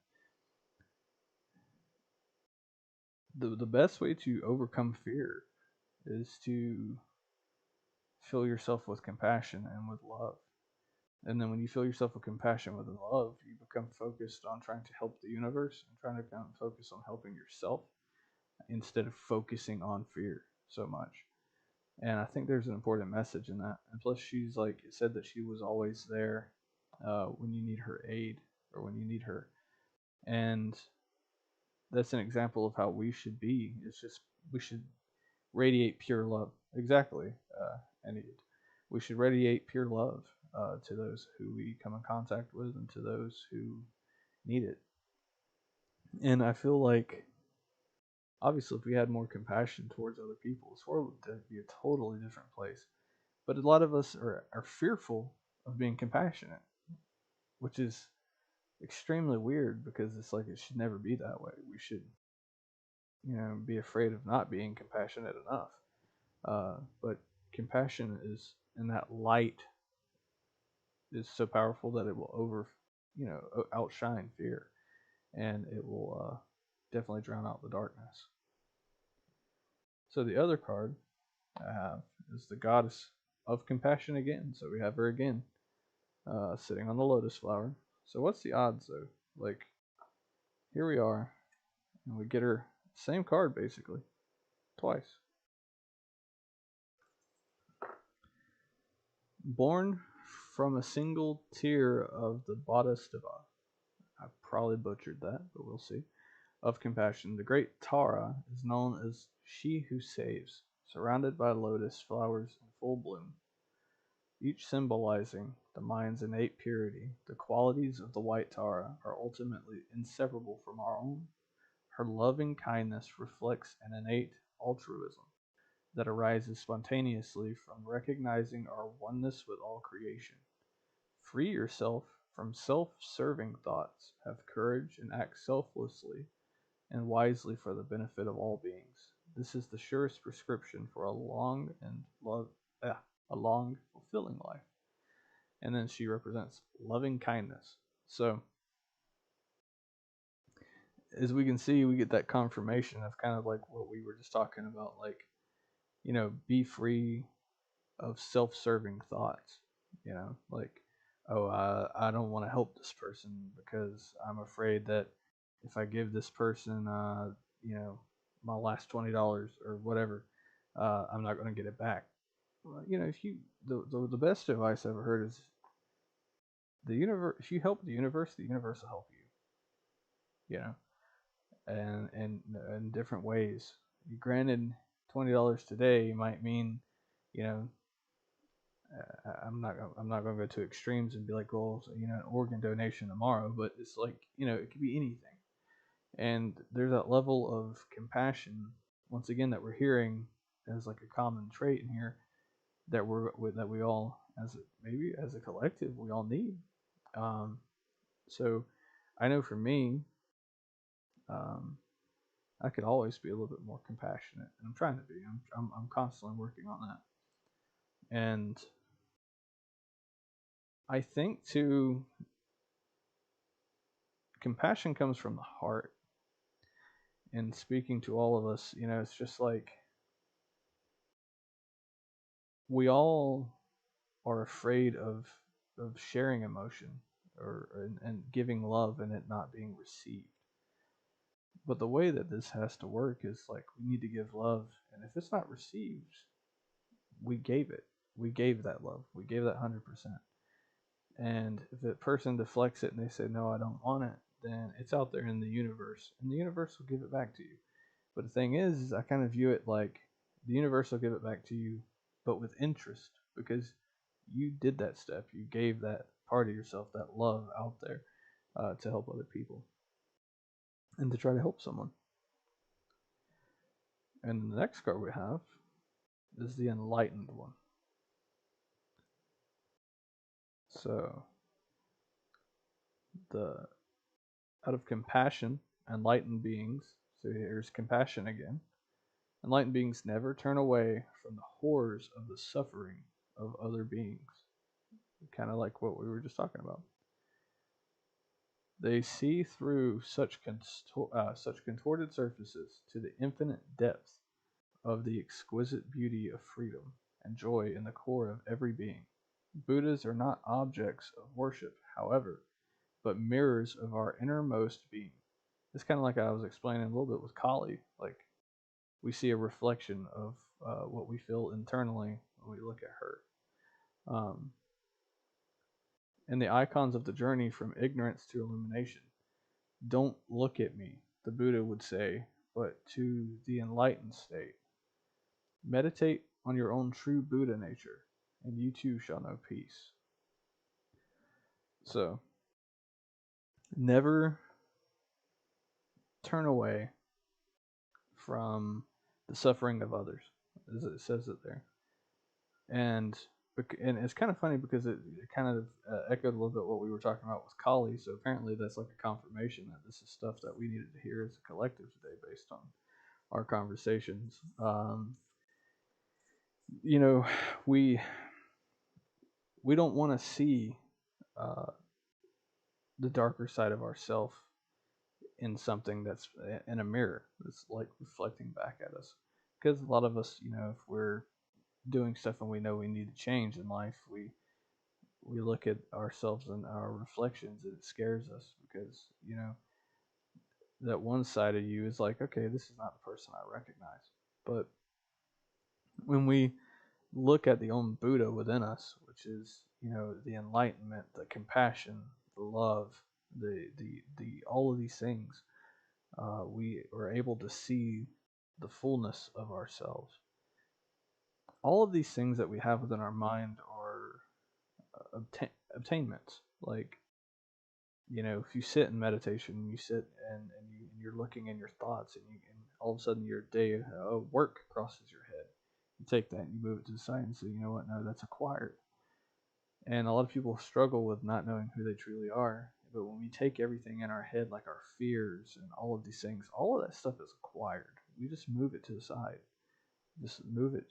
The best way to overcome fear is to fill yourself with compassion and with love. And then when you fill yourself with compassion with love, you become focused on trying to help the universe and trying to become focused on helping yourself instead of focusing on fear so much. And I think there's an important message in that. And plus, she's like it said that she was always there when you need her aid or when you need her. And that's an example of how we should be. It's just we should radiate pure love. Exactly. And we should radiate pure love to those who we come in contact with and to those who need it. And I feel like, obviously, if we had more compassion towards other people, this world would be a totally different place. But a lot of us are fearful of being compassionate, which is extremely weird because it's like it should never be that way. We should, be afraid of not being compassionate enough. But compassion is, and that light is so powerful that it will outshine fear, and it will definitely drown out the darkness. So the other card I have is the goddess of compassion again. So we have her again, sitting on the lotus flower. So what's the odds though? Like, here we are, and we get her same card basically, twice. Born from a single tear of the Bodhisattva. I probably butchered that, but we'll see. Of compassion, the great Tara is known as she who saves, surrounded by lotus flowers in full bloom, each symbolizing the mind's innate purity. The qualities of the white Tara are ultimately inseparable from our own. Her loving kindness reflects an innate altruism that arises spontaneously from recognizing our oneness with all creation. Free yourself from self-serving thoughts, have courage, and act selflessly and wisely for the benefit of all beings. This is the surest prescription for a long, fulfilling life. And then she represents loving kindness. So, as we can see, we get that confirmation of kind of like what we were just talking about, like, be free of self-serving thoughts. Like, oh, I don't want to help this person because I'm afraid that if I give this person, my last $20 or whatever, I'm not going to get it back. Well, if you the best advice I've ever heard is the universe. If you help the universe will help you. And in different ways. Granted, $20 today might mean, you know, I'm not going to go to extremes and be like, well, an organ donation tomorrow, but it's like, it could be anything. And there's that level of compassion, once again, that we're hearing as like a common trait in here that we all, maybe as a collective, we all need. So I know for me, I could always be a little bit more compassionate, and I'm trying to be. I'm constantly working on that, and I think too, compassion comes from the heart. And speaking to all of us, it's just like we all are afraid of sharing emotion and giving love and it not being received. But the way that this has to work is like we need to give love, and if it's not received, we gave it. We gave that love. We gave that 100%. And if a person deflects it and they say, no, I don't want it, then it's out there in the universe, and the universe will give it back to you. But the thing is I kind of view it like the universe will give it back to you, but with interest, because you did that step. You gave that part of yourself, that love out there to help other people and to try to help someone. And the next card we have is the enlightened one. So, out of compassion, enlightened beings. So here's compassion again. Enlightened beings never turn away from the horrors of the suffering of other beings. Kind of like what we were just talking about. They see through such contorted surfaces to the infinite depth of the exquisite beauty of freedom and joy in the core of every being. Buddhas are not objects of worship, however, but mirrors of our innermost being. It's kind of like I was explaining a little bit with Kali. Like, we see a reflection of what we feel internally when we look at her. And the icons of the journey from ignorance to illumination. Don't look at me. the Buddha would say, but to the enlightened state. Meditate on your own true Buddha nature, and you too shall know peace. So, never turn away from the suffering of others, as it says it there. And it's kind of funny because it kind of echoed a little bit what we were talking about with Kali. So apparently that's like a confirmation that this is stuff that we needed to hear as a collective today based on our conversations. You know, we don't want to see uh, the darker side of ourself in something that's in a mirror that's like reflecting back at us. Because a lot of us, you know, if we're doing stuff and we know we need to change in life, we look at ourselves and our reflections and it scares us because, you know, that one side of you is like, okay, this is not the person I recognize. But when we look at the own Buddha within us, which is, you know, the enlightenment, the compassion, the love, the all of these things, we are able to see the fullness of ourselves. All of these things that we have within our mind are attainments. Like, you know, if you sit in meditation, you sit and you're looking in your thoughts, and all of a sudden your day of work crosses your head. You take that and you move it to the side and say, you know what, no, that's acquired. And a lot of people struggle with not knowing who they truly are. But when we take everything in our head, like our fears and all of these things, all of that stuff is acquired. We just move it to the side. Just move it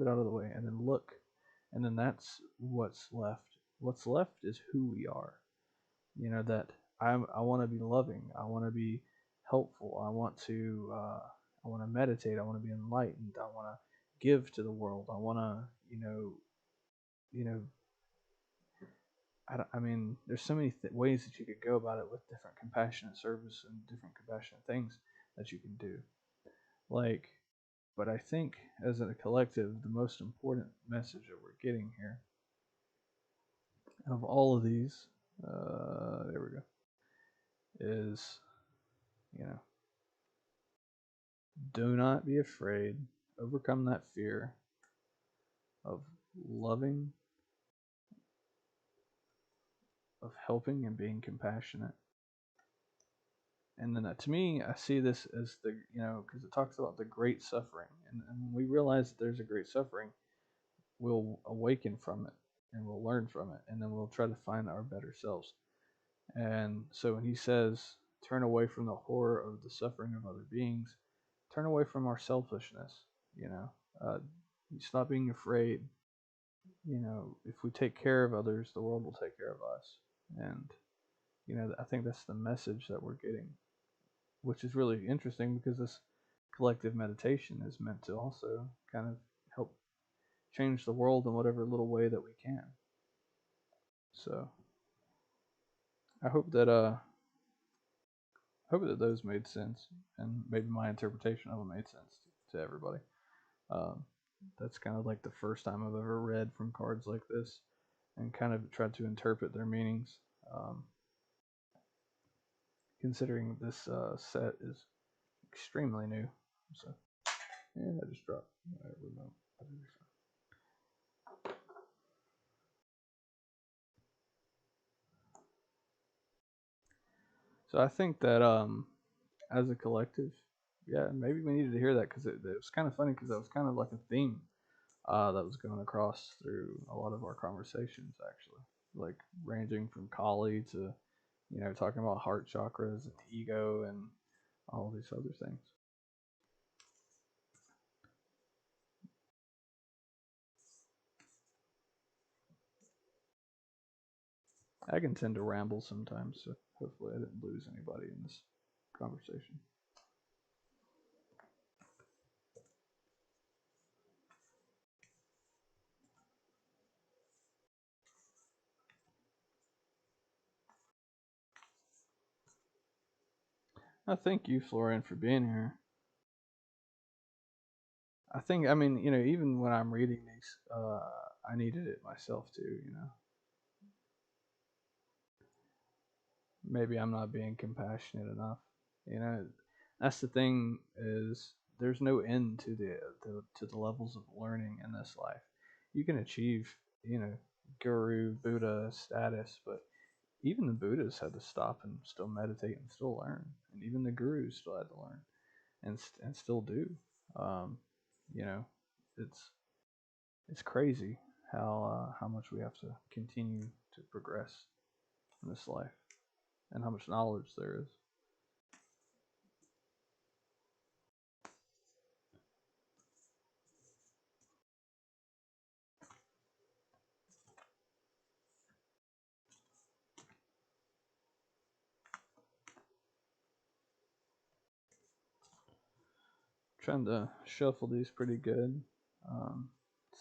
out of the way, and then look. And then that's what's left. What's left is who we are. You know, that I want to be loving. I want to be helpful. I want to meditate. I want to be enlightened. I want to give to the world. I want to, you know, I mean, there's so many ways that you could go about it with different compassionate service and different compassionate things that you can do. Like, but I think as a collective, the most important message that we're getting here of all of these, there we go, is, you know, do not be afraid. Overcome that fear of loving, of helping, and being compassionate. And then to me, I see this as the, you know, because it talks about the great suffering. And when we realize that there's a great suffering, we'll awaken from it and we'll learn from it. And then we'll try to find our better selves. And so when he says, turn away from the horror of the suffering of other beings, turn away from our selfishness, you know, stop being afraid. You know, if we take care of others, the world will take care of us. And, you know, I think that's the message that we're getting, which is really interesting because this collective meditation is meant to also kind of help change the world in whatever little way that we can. So I hope that those made sense, and maybe my interpretation of them made sense to everybody. That's kind of like the first time I've ever read from cards like this and kind of tried to interpret their meanings. Considering this set is extremely new. So, yeah, I just dropped my remote. So I think that as a collective, yeah, maybe we needed to hear that because it was kind of funny because that was kind of like a theme that was going across through a lot of our conversations, actually, like ranging from Kali to, you know, talking about heart chakras and ego and all these other things. I can tend to ramble sometimes, so hopefully I didn't lose anybody in this conversation. I thank you, Florian, for being here. I think, I mean, you know, even when I'm reading these, I needed it myself too, you know. Maybe I'm not being compassionate enough, you know. that's the thing, is there's no end to the levels of learning in this life. You can achieve, guru Buddha status, but even the Buddhas had to stop and still meditate and still learn, and even the gurus still had to learn and still do. Um, you know, it's crazy how much we have to continue to progress in this life and how much knowledge there is. Trying to shuffle these pretty good, um,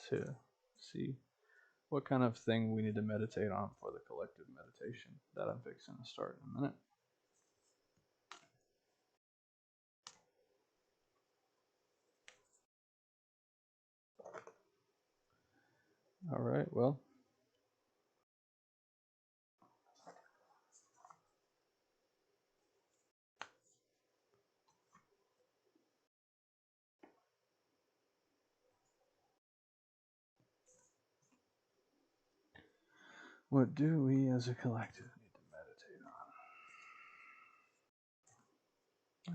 to see what kind of thing we need to meditate on for the collective meditation that I'm fixing to start in a minute. All right, well, what do we as a collective need to meditate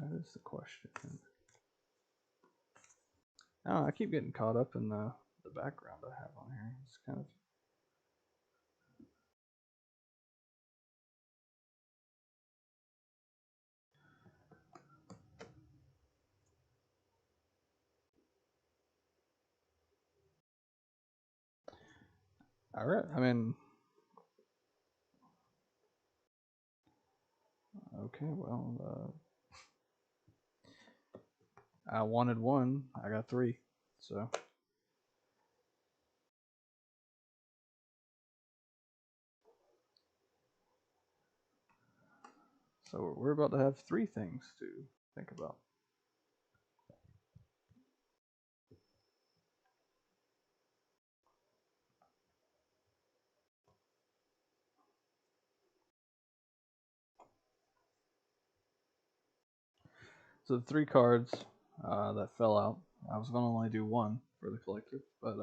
on? That is the question. Oh, I keep getting caught up in the background I have on here. It's kind of. All right. I mean, okay. Well, I wanted one. I got three. So we're about to have three things to think about. So the three cards that fell out. I was gonna only do one for the collective, but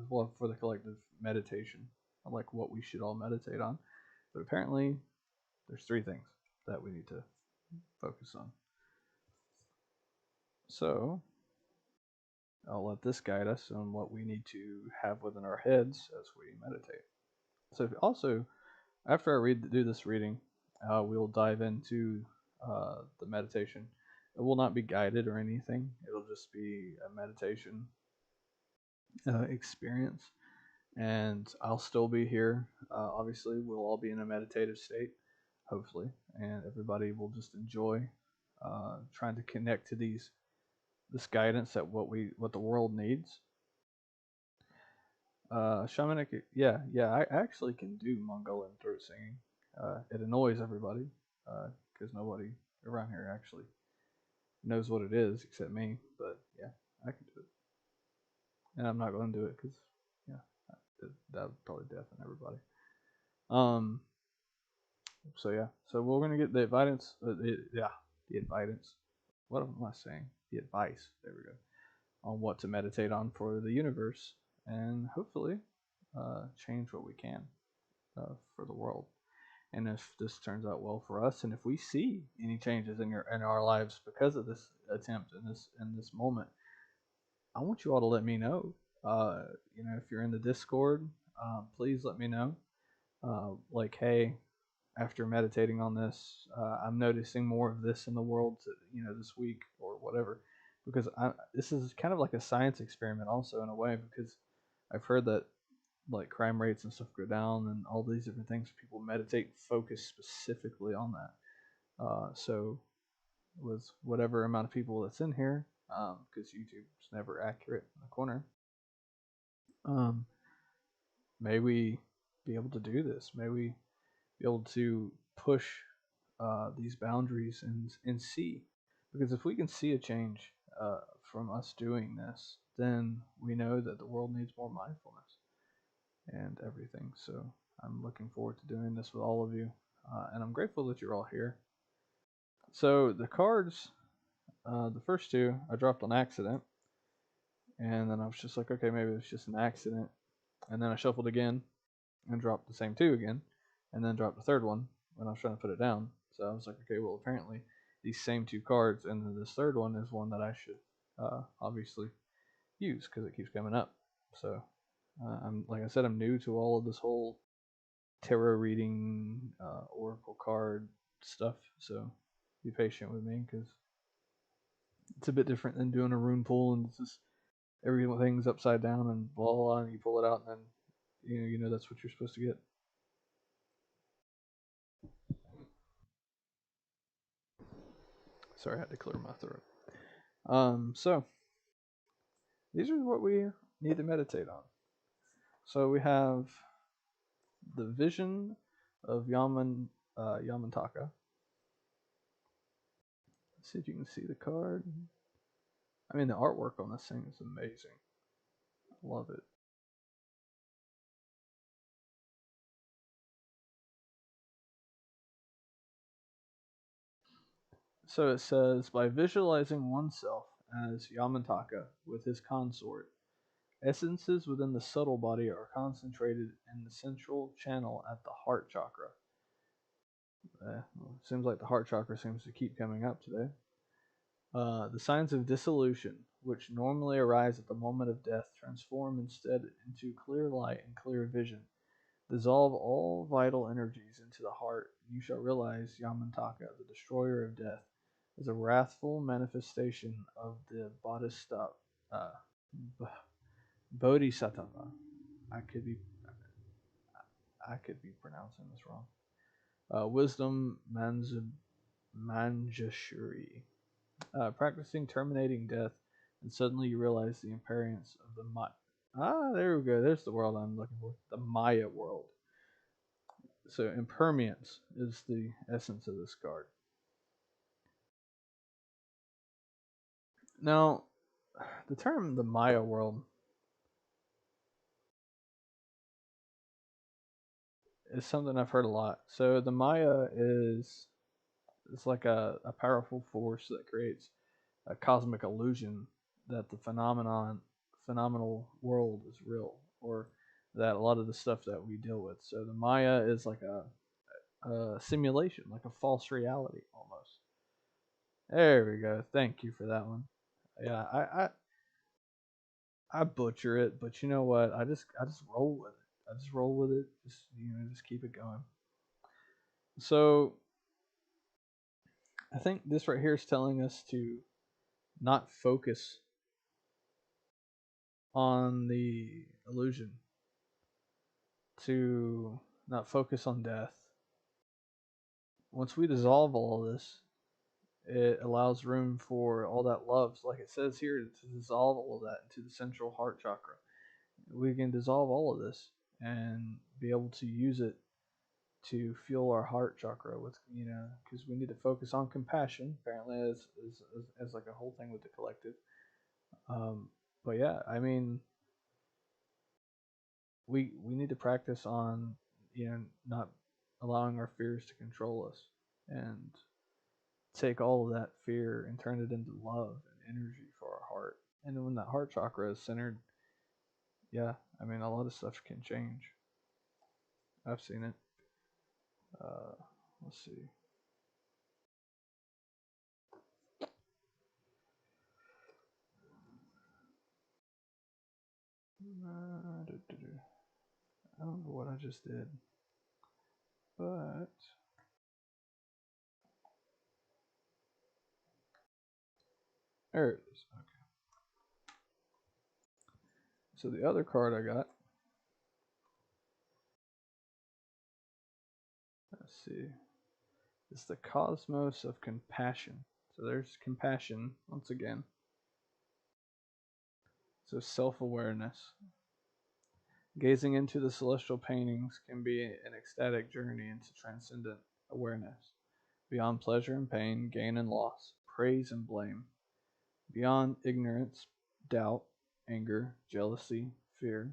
well, for the collective meditation, like what we should all meditate on. But apparently, there's three things that we need to focus on. So I'll let this guide us on what we need to have within our heads as we meditate. So also, after I do this reading, we'll dive into the meditation. It will not be guided or anything. It'll just be a meditation experience, and I'll still be here. Obviously, we'll all be in a meditative state, hopefully, and everybody will just enjoy trying to connect to this guidance that what the world needs. Shamanic, yeah, I actually can do Mongolian throat singing. It annoys everybody because nobody around here actually knows what it is except me. But yeah, I can do it, and I'm not going to do it because yeah, that would probably deafen everybody. Um. So yeah, so we're gonna get the advice. The advice. What am I saying? The advice. There we go. On what to meditate on for the universe, and hopefully change what we can for the world. And if this turns out well for us, and if we see any changes in our lives because of this attempt in this moment, I want you all to let me know. If you're in the Discord, please let me know. Like, hey, after meditating on this, I'm noticing more of this in the world, this week or whatever, because this is kind of like a science experiment, also in a way, because I've heard that like crime rates and stuff go down and all these different things. People meditate and focus specifically on that. So with whatever amount of people that's in here, because YouTube's never accurate in the corner, um, may we be able to do this. May we be able to push these boundaries and see. Because if we can see a change from us doing this, then we know that the world needs more mindfulness and everything. So I'm looking forward to doing this with all of you. And I'm grateful that you're all here. So the cards The first two I dropped on accident, and then I was just like, okay, maybe it's just an accident. And then I shuffled again and dropped the same two again, and then dropped the third one when I was trying to put it down. So I was like, okay, well, apparently these same two cards, and then this third one is one that I should obviously use because it keeps coming up. So I'm like I said, I'm new to all of this whole tarot reading, oracle card stuff. So be patient with me because it's a bit different than doing a rune pull and it's just everything's upside down and blah blah, and you pull it out and then you know that's what you're supposed to get. Sorry, I had to clear my throat. So these are what we need to meditate on. So we have the vision of Yamantaka. Let's see if you can see the card. I mean, the artwork on this thing is amazing. I love it. So it says, by visualizing oneself as Yamantaka with his consort, essences within the subtle body are concentrated in the central channel at the heart chakra. Well, seems like the heart chakra seems to keep coming up today. The signs of dissolution, which normally arise at the moment of death, transform instead into clear light and clear vision. Dissolve all vital energies into the heart. You shall realize Yamantaka, the destroyer of death, is a wrathful manifestation of the uh, Bodhisattva. I could be I could be pronouncing this wrong. Wisdom Manjushri. Practicing terminating death, and suddenly you realize the impermanence of the Maya. There we go. There's the world I'm looking for. The Maya world. So impermanence is the essence of this card. Now, the term the Maya world is something I've heard a lot. So the Maya is it's like a powerful force that creates a cosmic illusion that the phenomenal world is real, or that a lot of the stuff that we deal with. So the Maya is like a simulation, like a false reality almost. There we go. Thank you for that one. Yeah, I butcher it, but you know what? I just roll with it. I just roll with it. Just keep it going. So I think this right here is telling us to not focus on the illusion, to not focus on death. Once we dissolve all of this, it allows room for all that love, like it says here, to dissolve all of that into the central heart chakra. We can dissolve all of this and be able to use it to fuel our heart chakra with, because we need to focus on compassion, apparently, as like a whole thing with the collective. But yeah, I mean, we need to practice on not allowing our fears to control us, and take all of that fear and turn it into love and energy for our heart. And then when that heart chakra is centered, yeah, I mean, a lot of stuff can change. I've seen it. Uh, let's see. I don't know what I just did, but there it is. Okay. So the other card I got, let's see, is the Cosmos of Compassion. So there's compassion once again. So self-awareness. Gazing into the celestial paintings can be an ecstatic journey into transcendent awareness, beyond pleasure and pain, gain and loss, praise and blame, beyond ignorance, doubt, anger, jealousy, fear,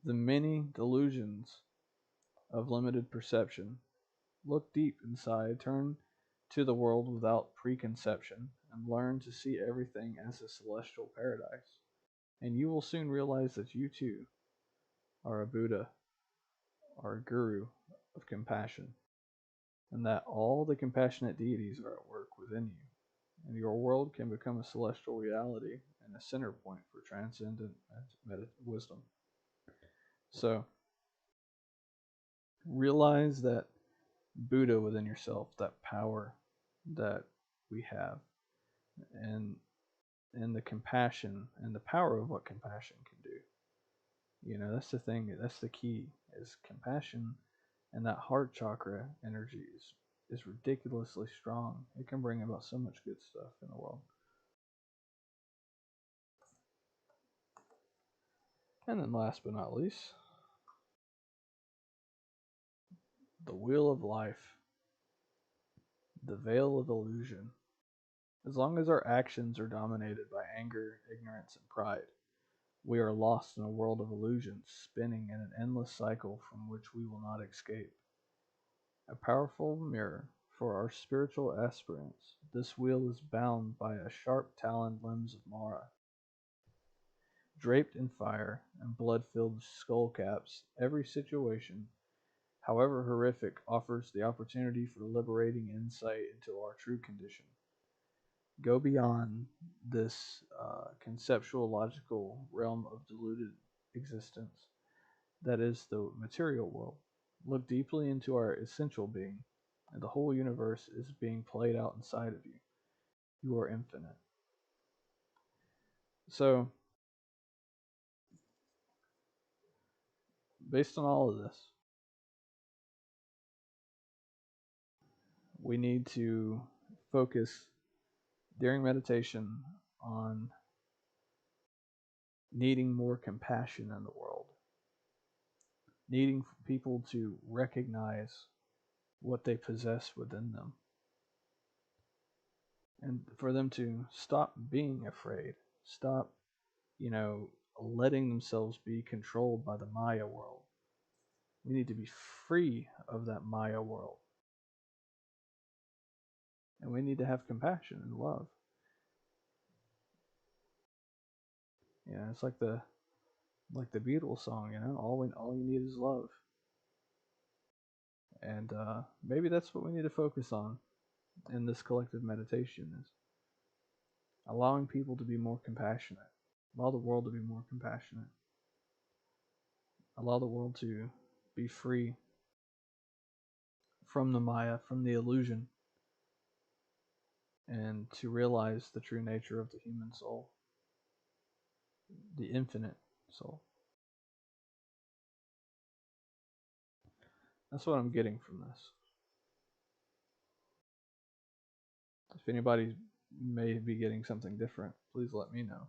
the many delusions of limited perception. Look deep inside, turn to the world without preconception, and learn to see everything as a celestial paradise. And you will soon realize that you too are a Buddha or a guru of compassion, and that all the compassionate deities are at work within you, and your world can become a celestial reality and a center point for transcendent wisdom. So, realize that Buddha within yourself, that power that we have, and the compassion and the power of what compassion can do. That's the thing, that's the key, is compassion, and that heart chakra energy is ridiculously strong. It can bring about so much good stuff in the world. And then last but not least, the wheel of life, the veil of illusion. As long as our actions are dominated by anger, ignorance, and pride, we are lost in a world of illusions, spinning in an endless cycle from which we will not escape. A powerful mirror for our spiritual aspirants, this wheel is bound by a sharp-taloned limbs of Mara. Draped in fire and blood-filled skullcaps, every situation, however horrific, offers the opportunity for liberating insight into our true condition. Go beyond this conceptual logical realm of deluded existence that is the material world. Look deeply into our essential being, and the whole universe is being played out inside of you. You are infinite. So, based on all of this, we need to focus during meditation on needing more compassion in the world, needing people to recognize what they possess within them, and for them to stop being afraid, stop, letting themselves be controlled by the Maya world. We need to be free of that Maya world. And we need to have compassion and love. It's like the Beatles song, all you need is love. And maybe that's what we need to focus on in this collective meditation, is allowing people to be more compassionate. Allow the world to be more compassionate. Allow the world to be free from the Maya, from the illusion, and to realize the true nature of the human soul, the infinite soul. That's what I'm getting from this. If anybody may be getting something different, please let me know.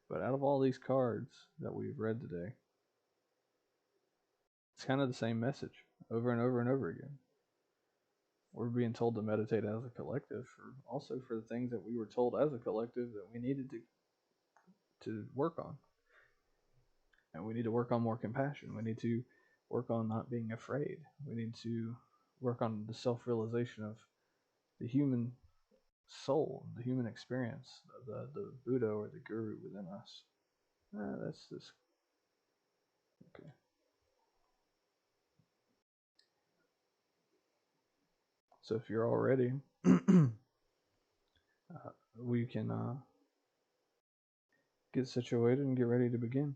But out of all these cards that we've read today, it's kind of the same message over and over and over again. We're being told to meditate as a collective, also for the things that we were told as a collective that we needed to work on. And we need to work on more compassion. We need to work on not being afraid. We need to work on the self-realization of the human soul, the human experience, the Buddha or the Guru within us. That's this. Okay. So if you're all ready, we can get situated and get ready to begin.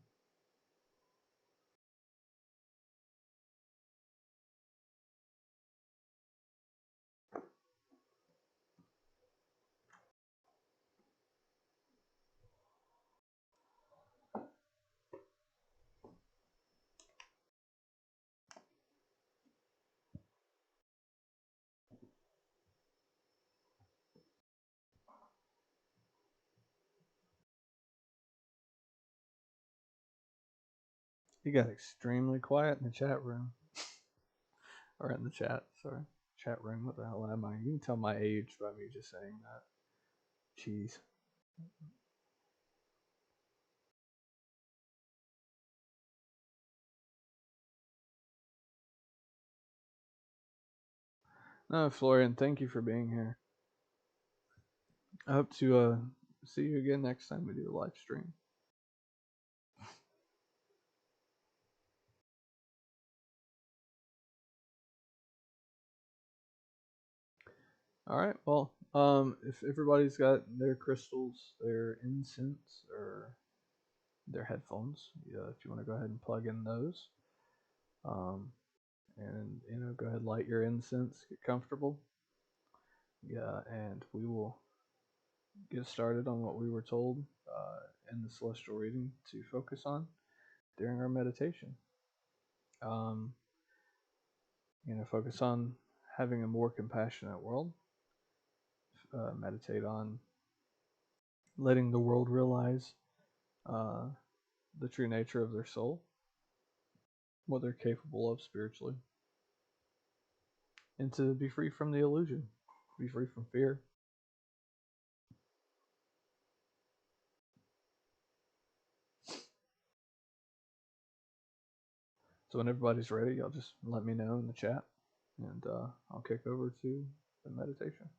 You got extremely quiet in the chat room. Or in the chat, sorry. Chat room, what the hell am I? You can tell my age by me just saying that. Jeez. No, Florian, thank you for being here. I hope to see you again next time we do a live stream. All right. Well, if everybody's got their crystals, their incense, or their headphones, if you want to go ahead and plug in those, and go ahead, light your incense, get comfortable. Yeah, and we will get started on what we were told in the celestial reading to focus on during our meditation. Focus on having a more compassionate world. Meditate on letting the world realize the true nature of their soul, what they're capable of spiritually, and to be free from the illusion, be free from fear. So when everybody's ready, y'all just let me know in the chat, and I'll kick over to the meditation.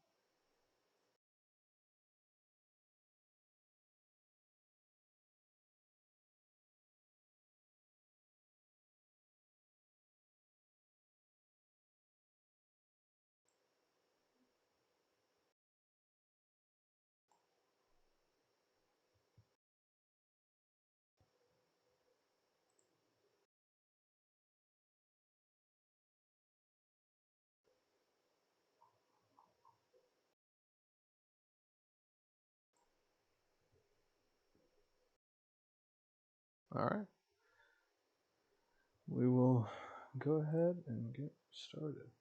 All right. We will go ahead and get started.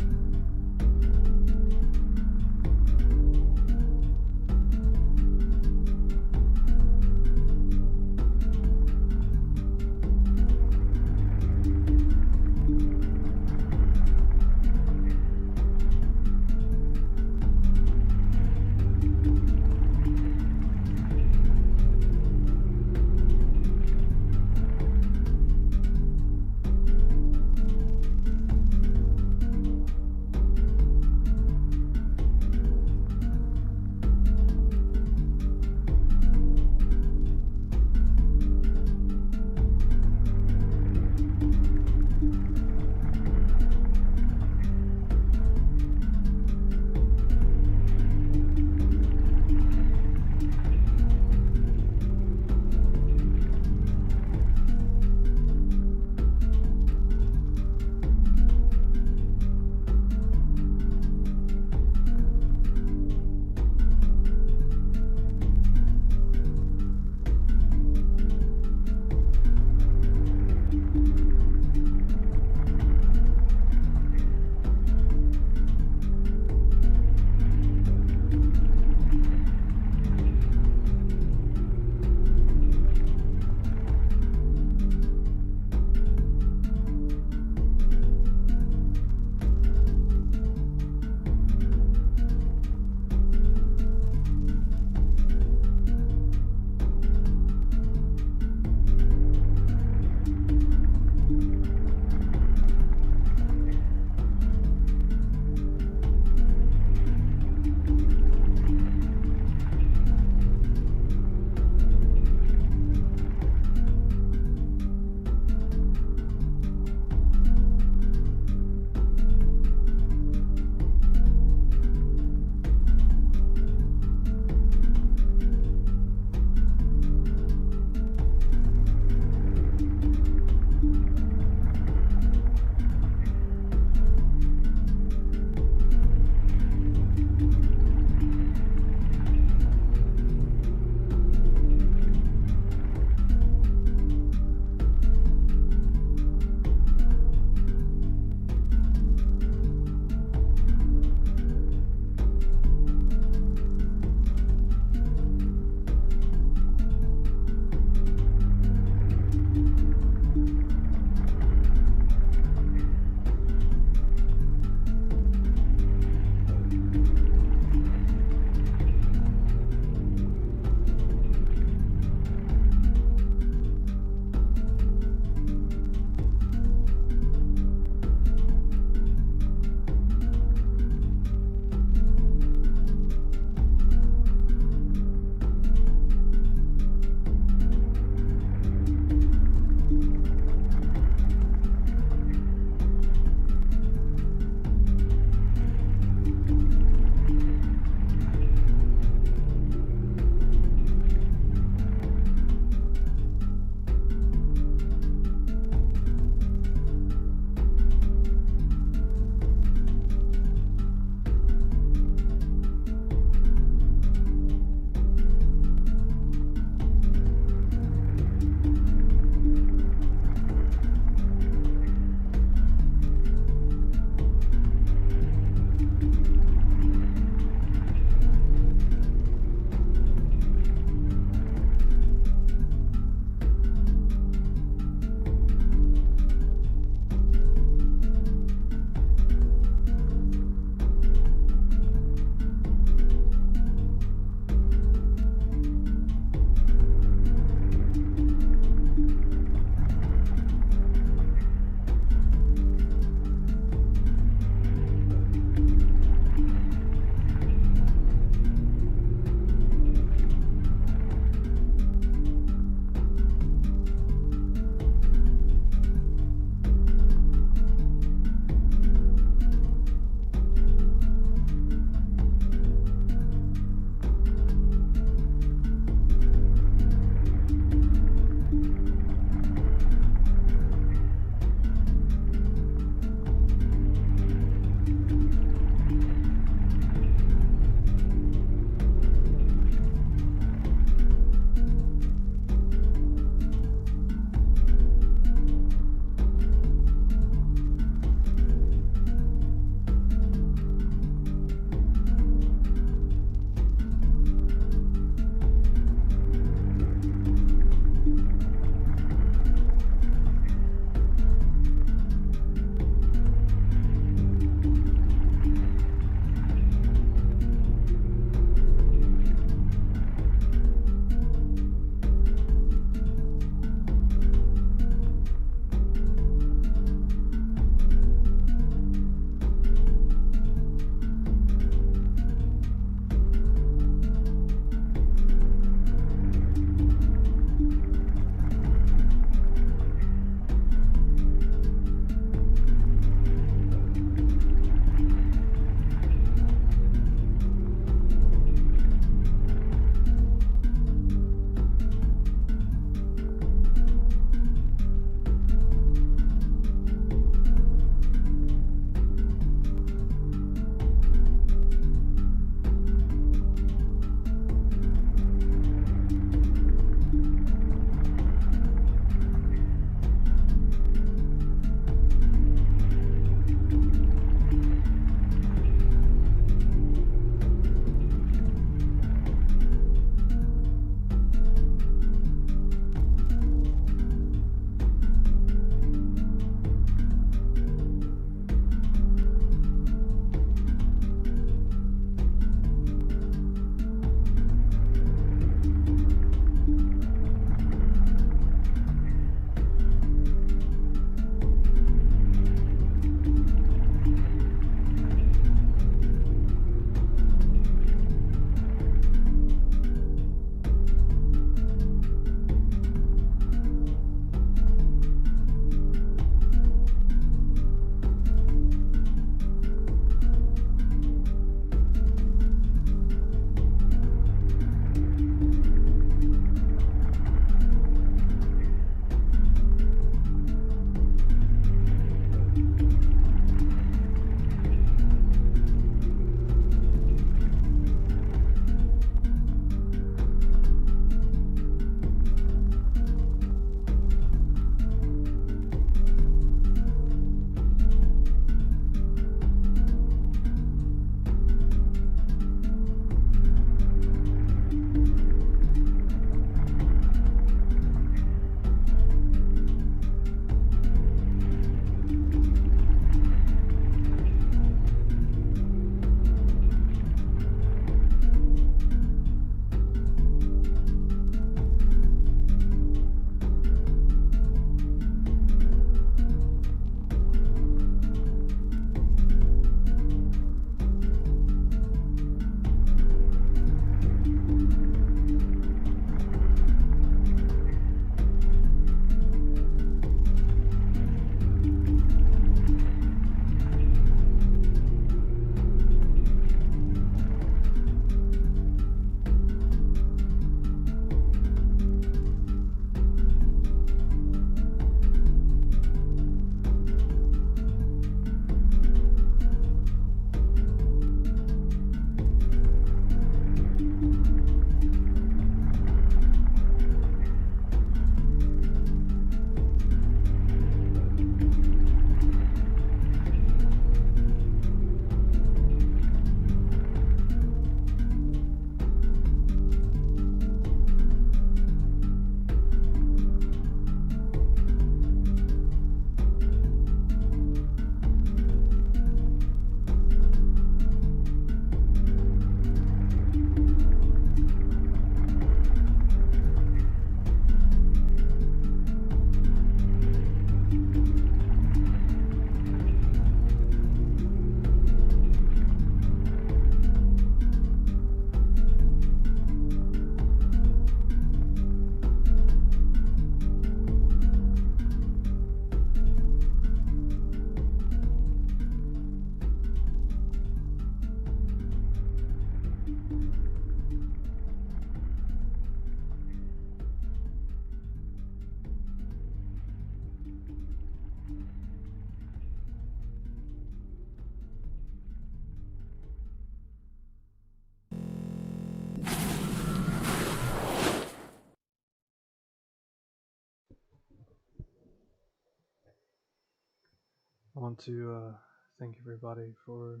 I want to thank everybody for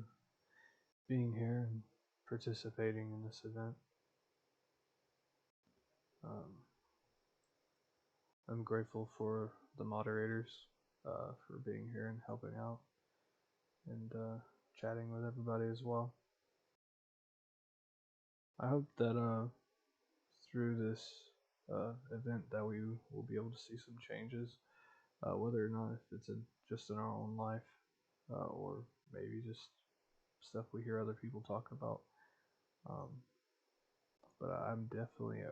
being here and participating in this event. I'm grateful for the moderators for being here and helping out and chatting with everybody as well. I hope that through this event that we will be able to see some changes, whether or not if it's just in our own life or maybe just stuff we hear other people talk about. But I'm definitely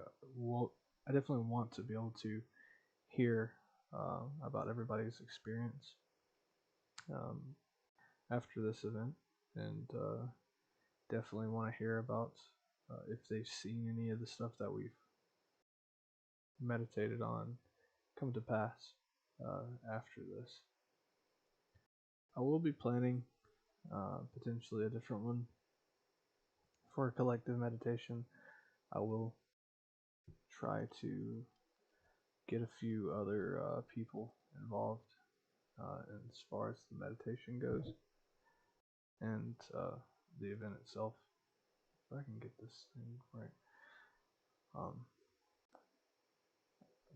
I definitely want to be able to hear about everybody's experience after this event, and definitely want to hear about if they've seen any of the stuff that we've meditated on come to pass after this. I will be planning potentially a different one for a collective meditation. I will try to get a few other people involved as far as the meditation goes and the event itself. If I can get this thing right.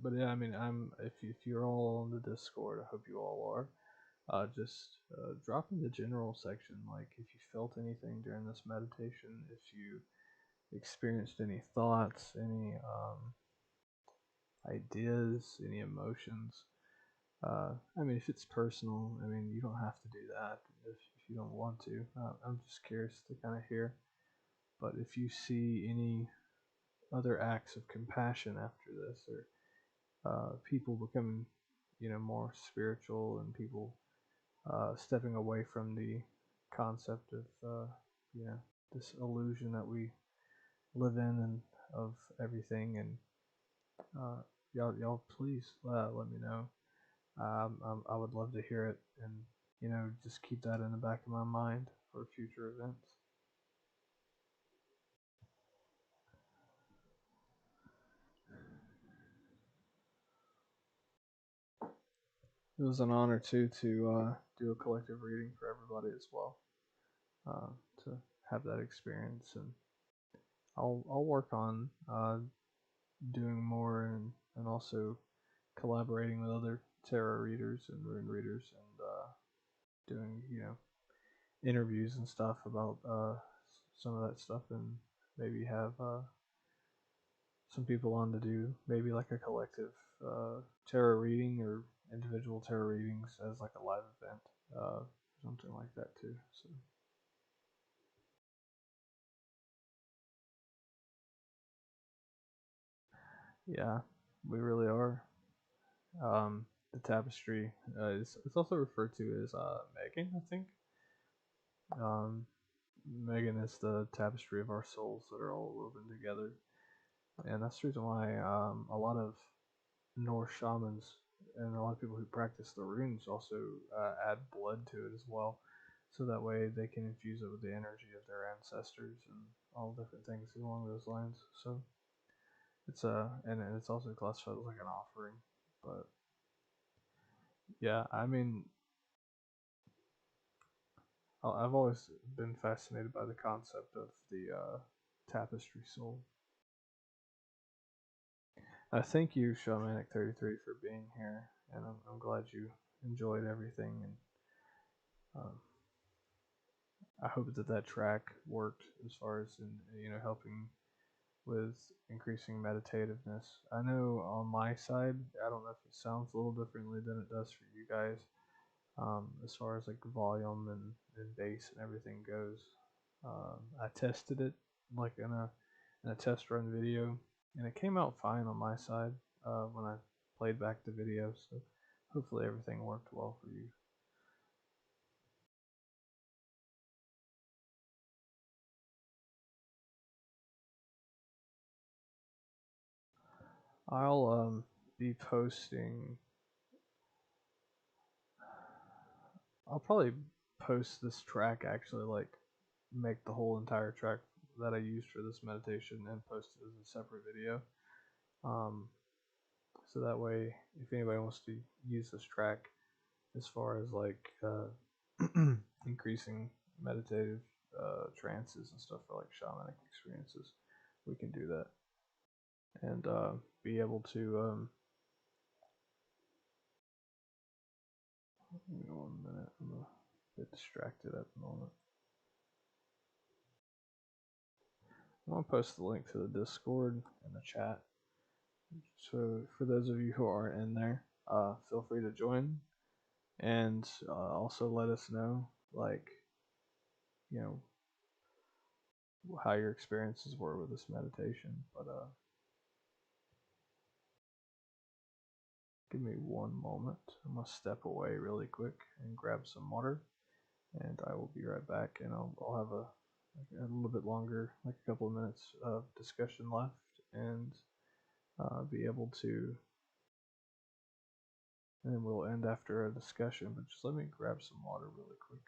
But yeah, I mean, if you're all on the Discord, I hope you all are. Just drop in the general section, like if you felt anything during this meditation, if you experienced any thoughts, any ideas, any emotions. I mean, if it's personal, I mean, you don't have to do that if you don't want to. I'm just curious to kind of hear. But if you see any other acts of compassion after this, or people becoming, more spiritual, and people stepping away from the concept of, this illusion that we live in and of everything, and y'all please let me know. I would love to hear it, and just keep that in the back of my mind for future events. It was an honor too to do a collective reading for everybody as well, to have that experience, and I'll work on doing more, and also collaborating with other tarot readers and rune readers, and doing interviews and stuff about some of that stuff, and maybe have some people on to do maybe like a collective tarot reading or individual tarot readings as like a live event, something like that too. So yeah, we really are. The tapestry it's also referred to as Megan, I think. Um, Megan is the tapestry of our souls that are all woven together, and that's the reason why a lot of Norse shamans and a lot of people who practice the runes also add blood to it as well, so that way they can infuse it with the energy of their ancestors and all different things along those lines. So it's and it's also classified as like an offering. But yeah, I mean, I've always been fascinated by the concept of the tapestry soul. Thank you, Shamanic33, for being here, and I'm glad you enjoyed everything, and I hope that track worked as far as in helping with increasing meditativeness. I know on my side, I don't know if it sounds a little differently than it does for you guys, as far as like volume and bass and everything goes. I tested it like in a test run video, and it came out fine on my side when I played back the video. So hopefully everything worked well for you. I'll be posting. I'll probably post this track, actually, like make the whole entire track that I used for this meditation and post it as a separate video. So that way, if anybody wants to use this track, as far as like increasing meditative trances and stuff for like shamanic experiences, we can do that and be able to. Give me 1 minute. I'm a bit distracted at the moment. I'm gonna post the link to the Discord in the chat. So for those of you who aren't in there, feel free to join, and also let us know, like, you know, how your experiences were with this meditation. But give me 1 moment. I'm gonna step away really quick and grab some water, and I will be right back. And I'll have a little bit longer, like a couple of minutes of discussion left, and be able to. And then we'll end after a discussion. But just let me grab some water really quick.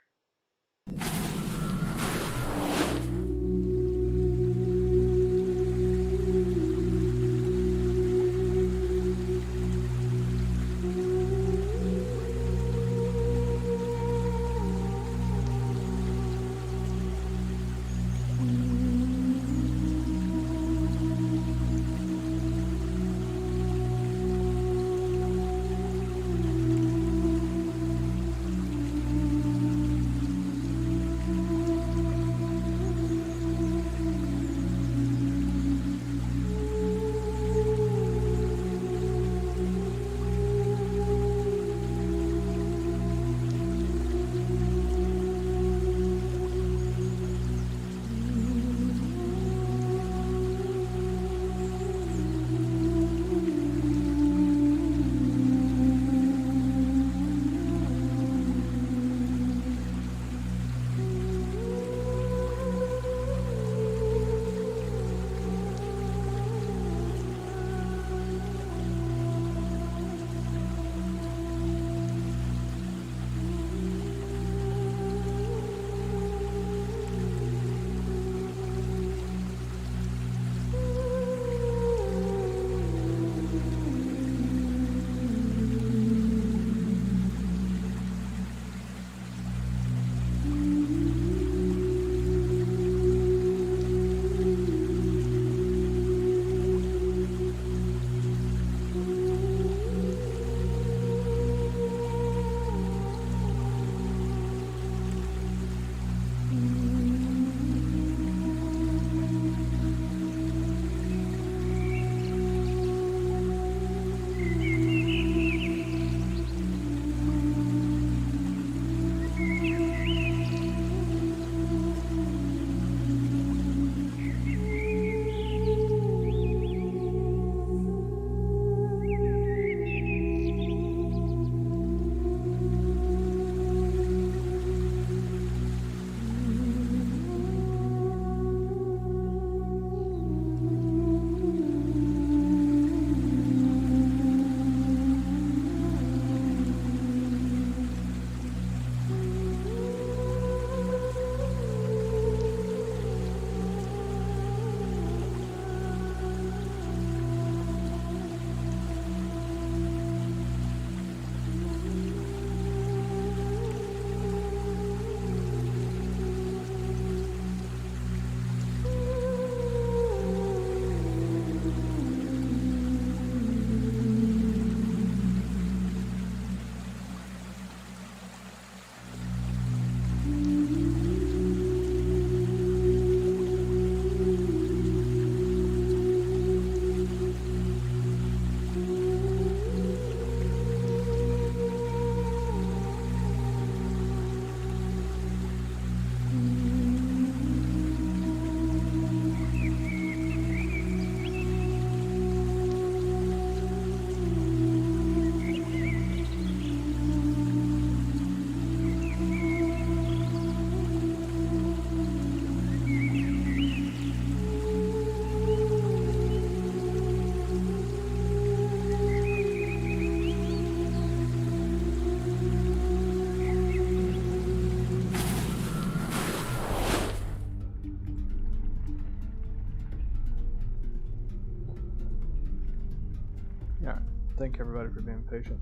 Thank everybody for being patient.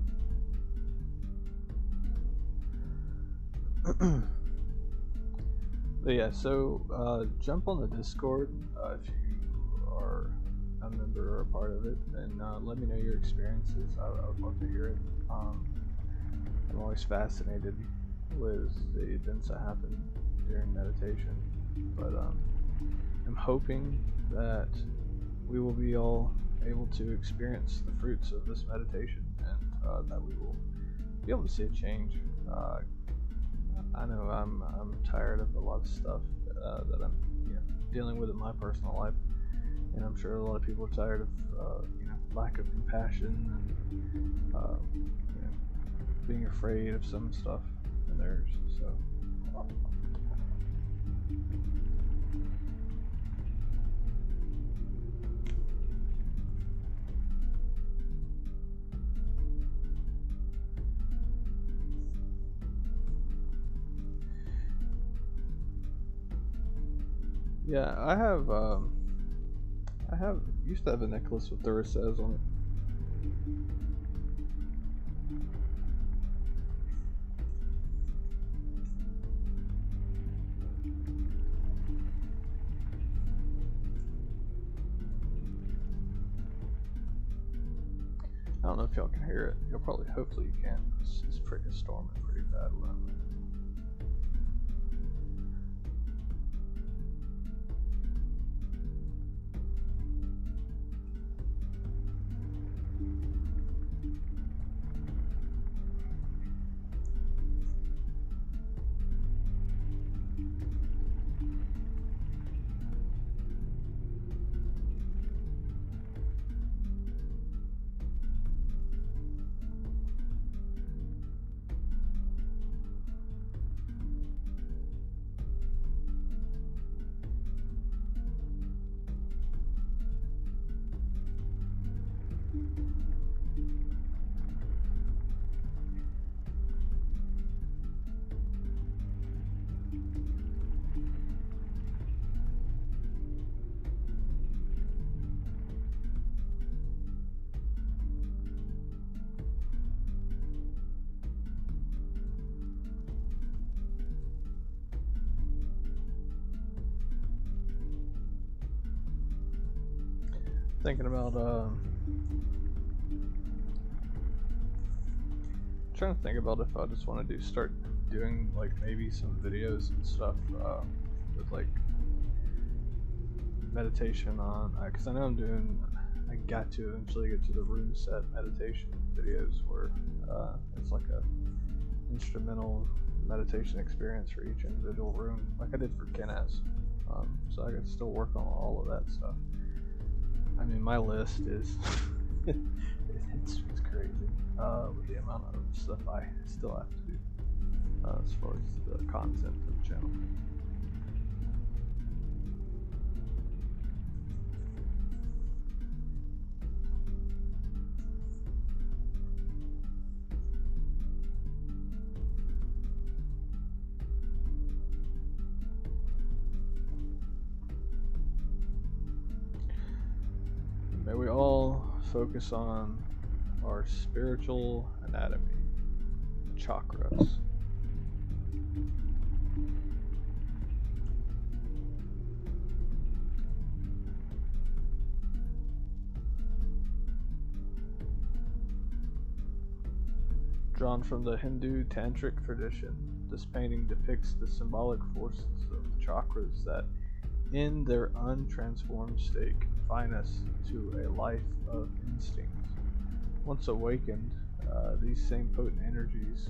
But yeah, so jump on the Discord if you are a member or a part of it, and let me know your experiences. I would love to hear it. I'm always fascinated with the events that happen during meditation, but I'm hoping that we will be all able to experience the fruits of this meditation, and that we will be able to see a change. I know I'm tired of a lot of stuff that I'm dealing with in my personal life, and I'm sure a lot of people are tired of lack of compassion and being afraid of some stuff in theirs. So. Yeah, I used to have a necklace with Duracell's on it. I don't know if y'all can hear it. You'll hopefully you can. It's pretty storming pretty bad where I'm at. Thinking about trying to think about if I just want to start doing like maybe some videos and stuff with like meditation on, because I know I got to eventually get to the room set meditation videos where it's like a instrumental meditation experience for each individual room, like I did for Kenaz. So I could still work on all of that stuff. I mean, my list is it's crazy with the amount of stuff I still have to do as far as the content of the channel. May we all focus on our spiritual anatomy, the chakras. Drawn from the Hindu tantric tradition, this painting depicts the symbolic forces of the chakras that, in their untransformed state, confine us to a life of instincts. Once awakened, these same potent energies,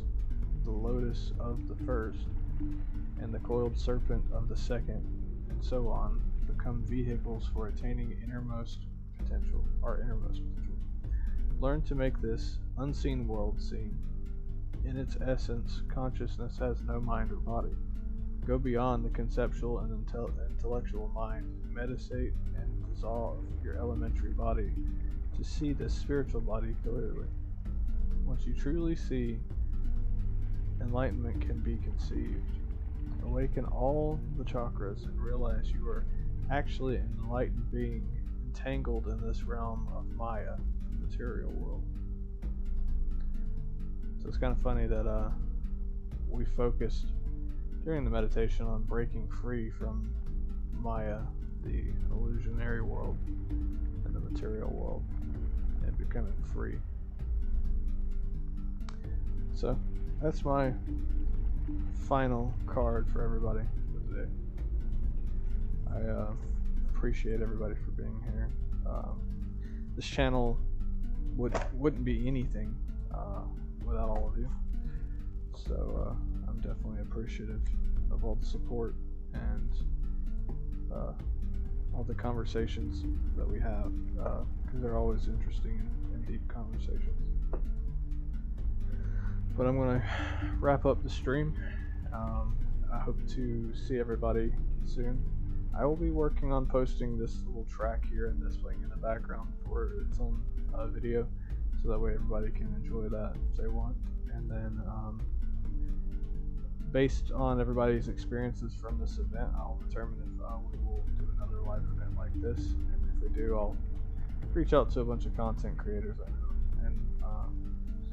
the lotus of the first and the coiled serpent of the second, and so on, become vehicles for attaining our innermost potential. Learn to make this unseen world seen. In its essence, consciousness has no mind or body. Go beyond the conceptual and intellectual mind. Meditate and dissolve your elementary body to see the spiritual body clearly. Once you truly see, enlightenment can be conceived. Awaken all the chakras and realize you are actually an enlightened being entangled in this realm of Maya, the material world. So it's kind of funny that we focused during the meditation on breaking free from Maya, the illusionary world, and the material world, and becoming free. So that's my final card for everybody for today. I appreciate everybody for being here. This channel wouldn't be anything without all of you. So I'm definitely appreciative of all the support and all the conversations that we have, because they're always interesting and deep conversations. But I'm going to wrap up the stream. I hope to see everybody soon. I will be working on posting this little track here and this thing in the background for its own video, so that way everybody can enjoy that if they want. And then based on everybody's experiences from this event, I'll determine if we will do another live event like this. And if we do, I'll reach out to a bunch of content creators I know and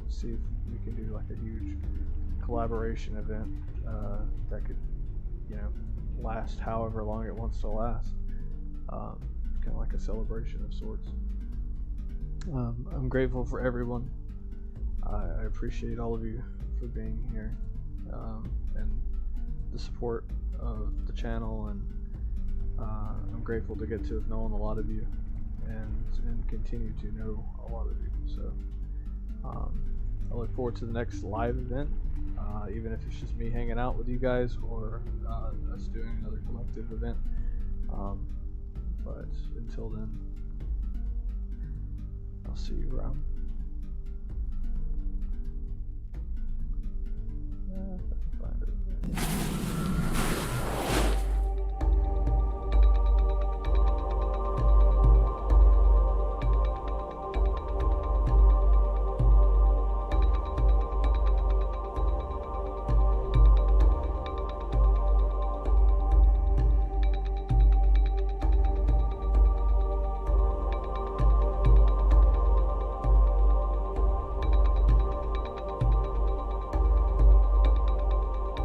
see if we can do like a huge collaboration event that could, last however long it wants to last. Kind of like a celebration of sorts. I'm grateful for everyone. I appreciate all of you for being here, and the support of the channel, and I'm grateful to get to have known a lot of you and continue to know a lot of you. So I look forward to the next live event, even if it's just me hanging out with you guys or us doing another collective event. But until then, I'll see you around.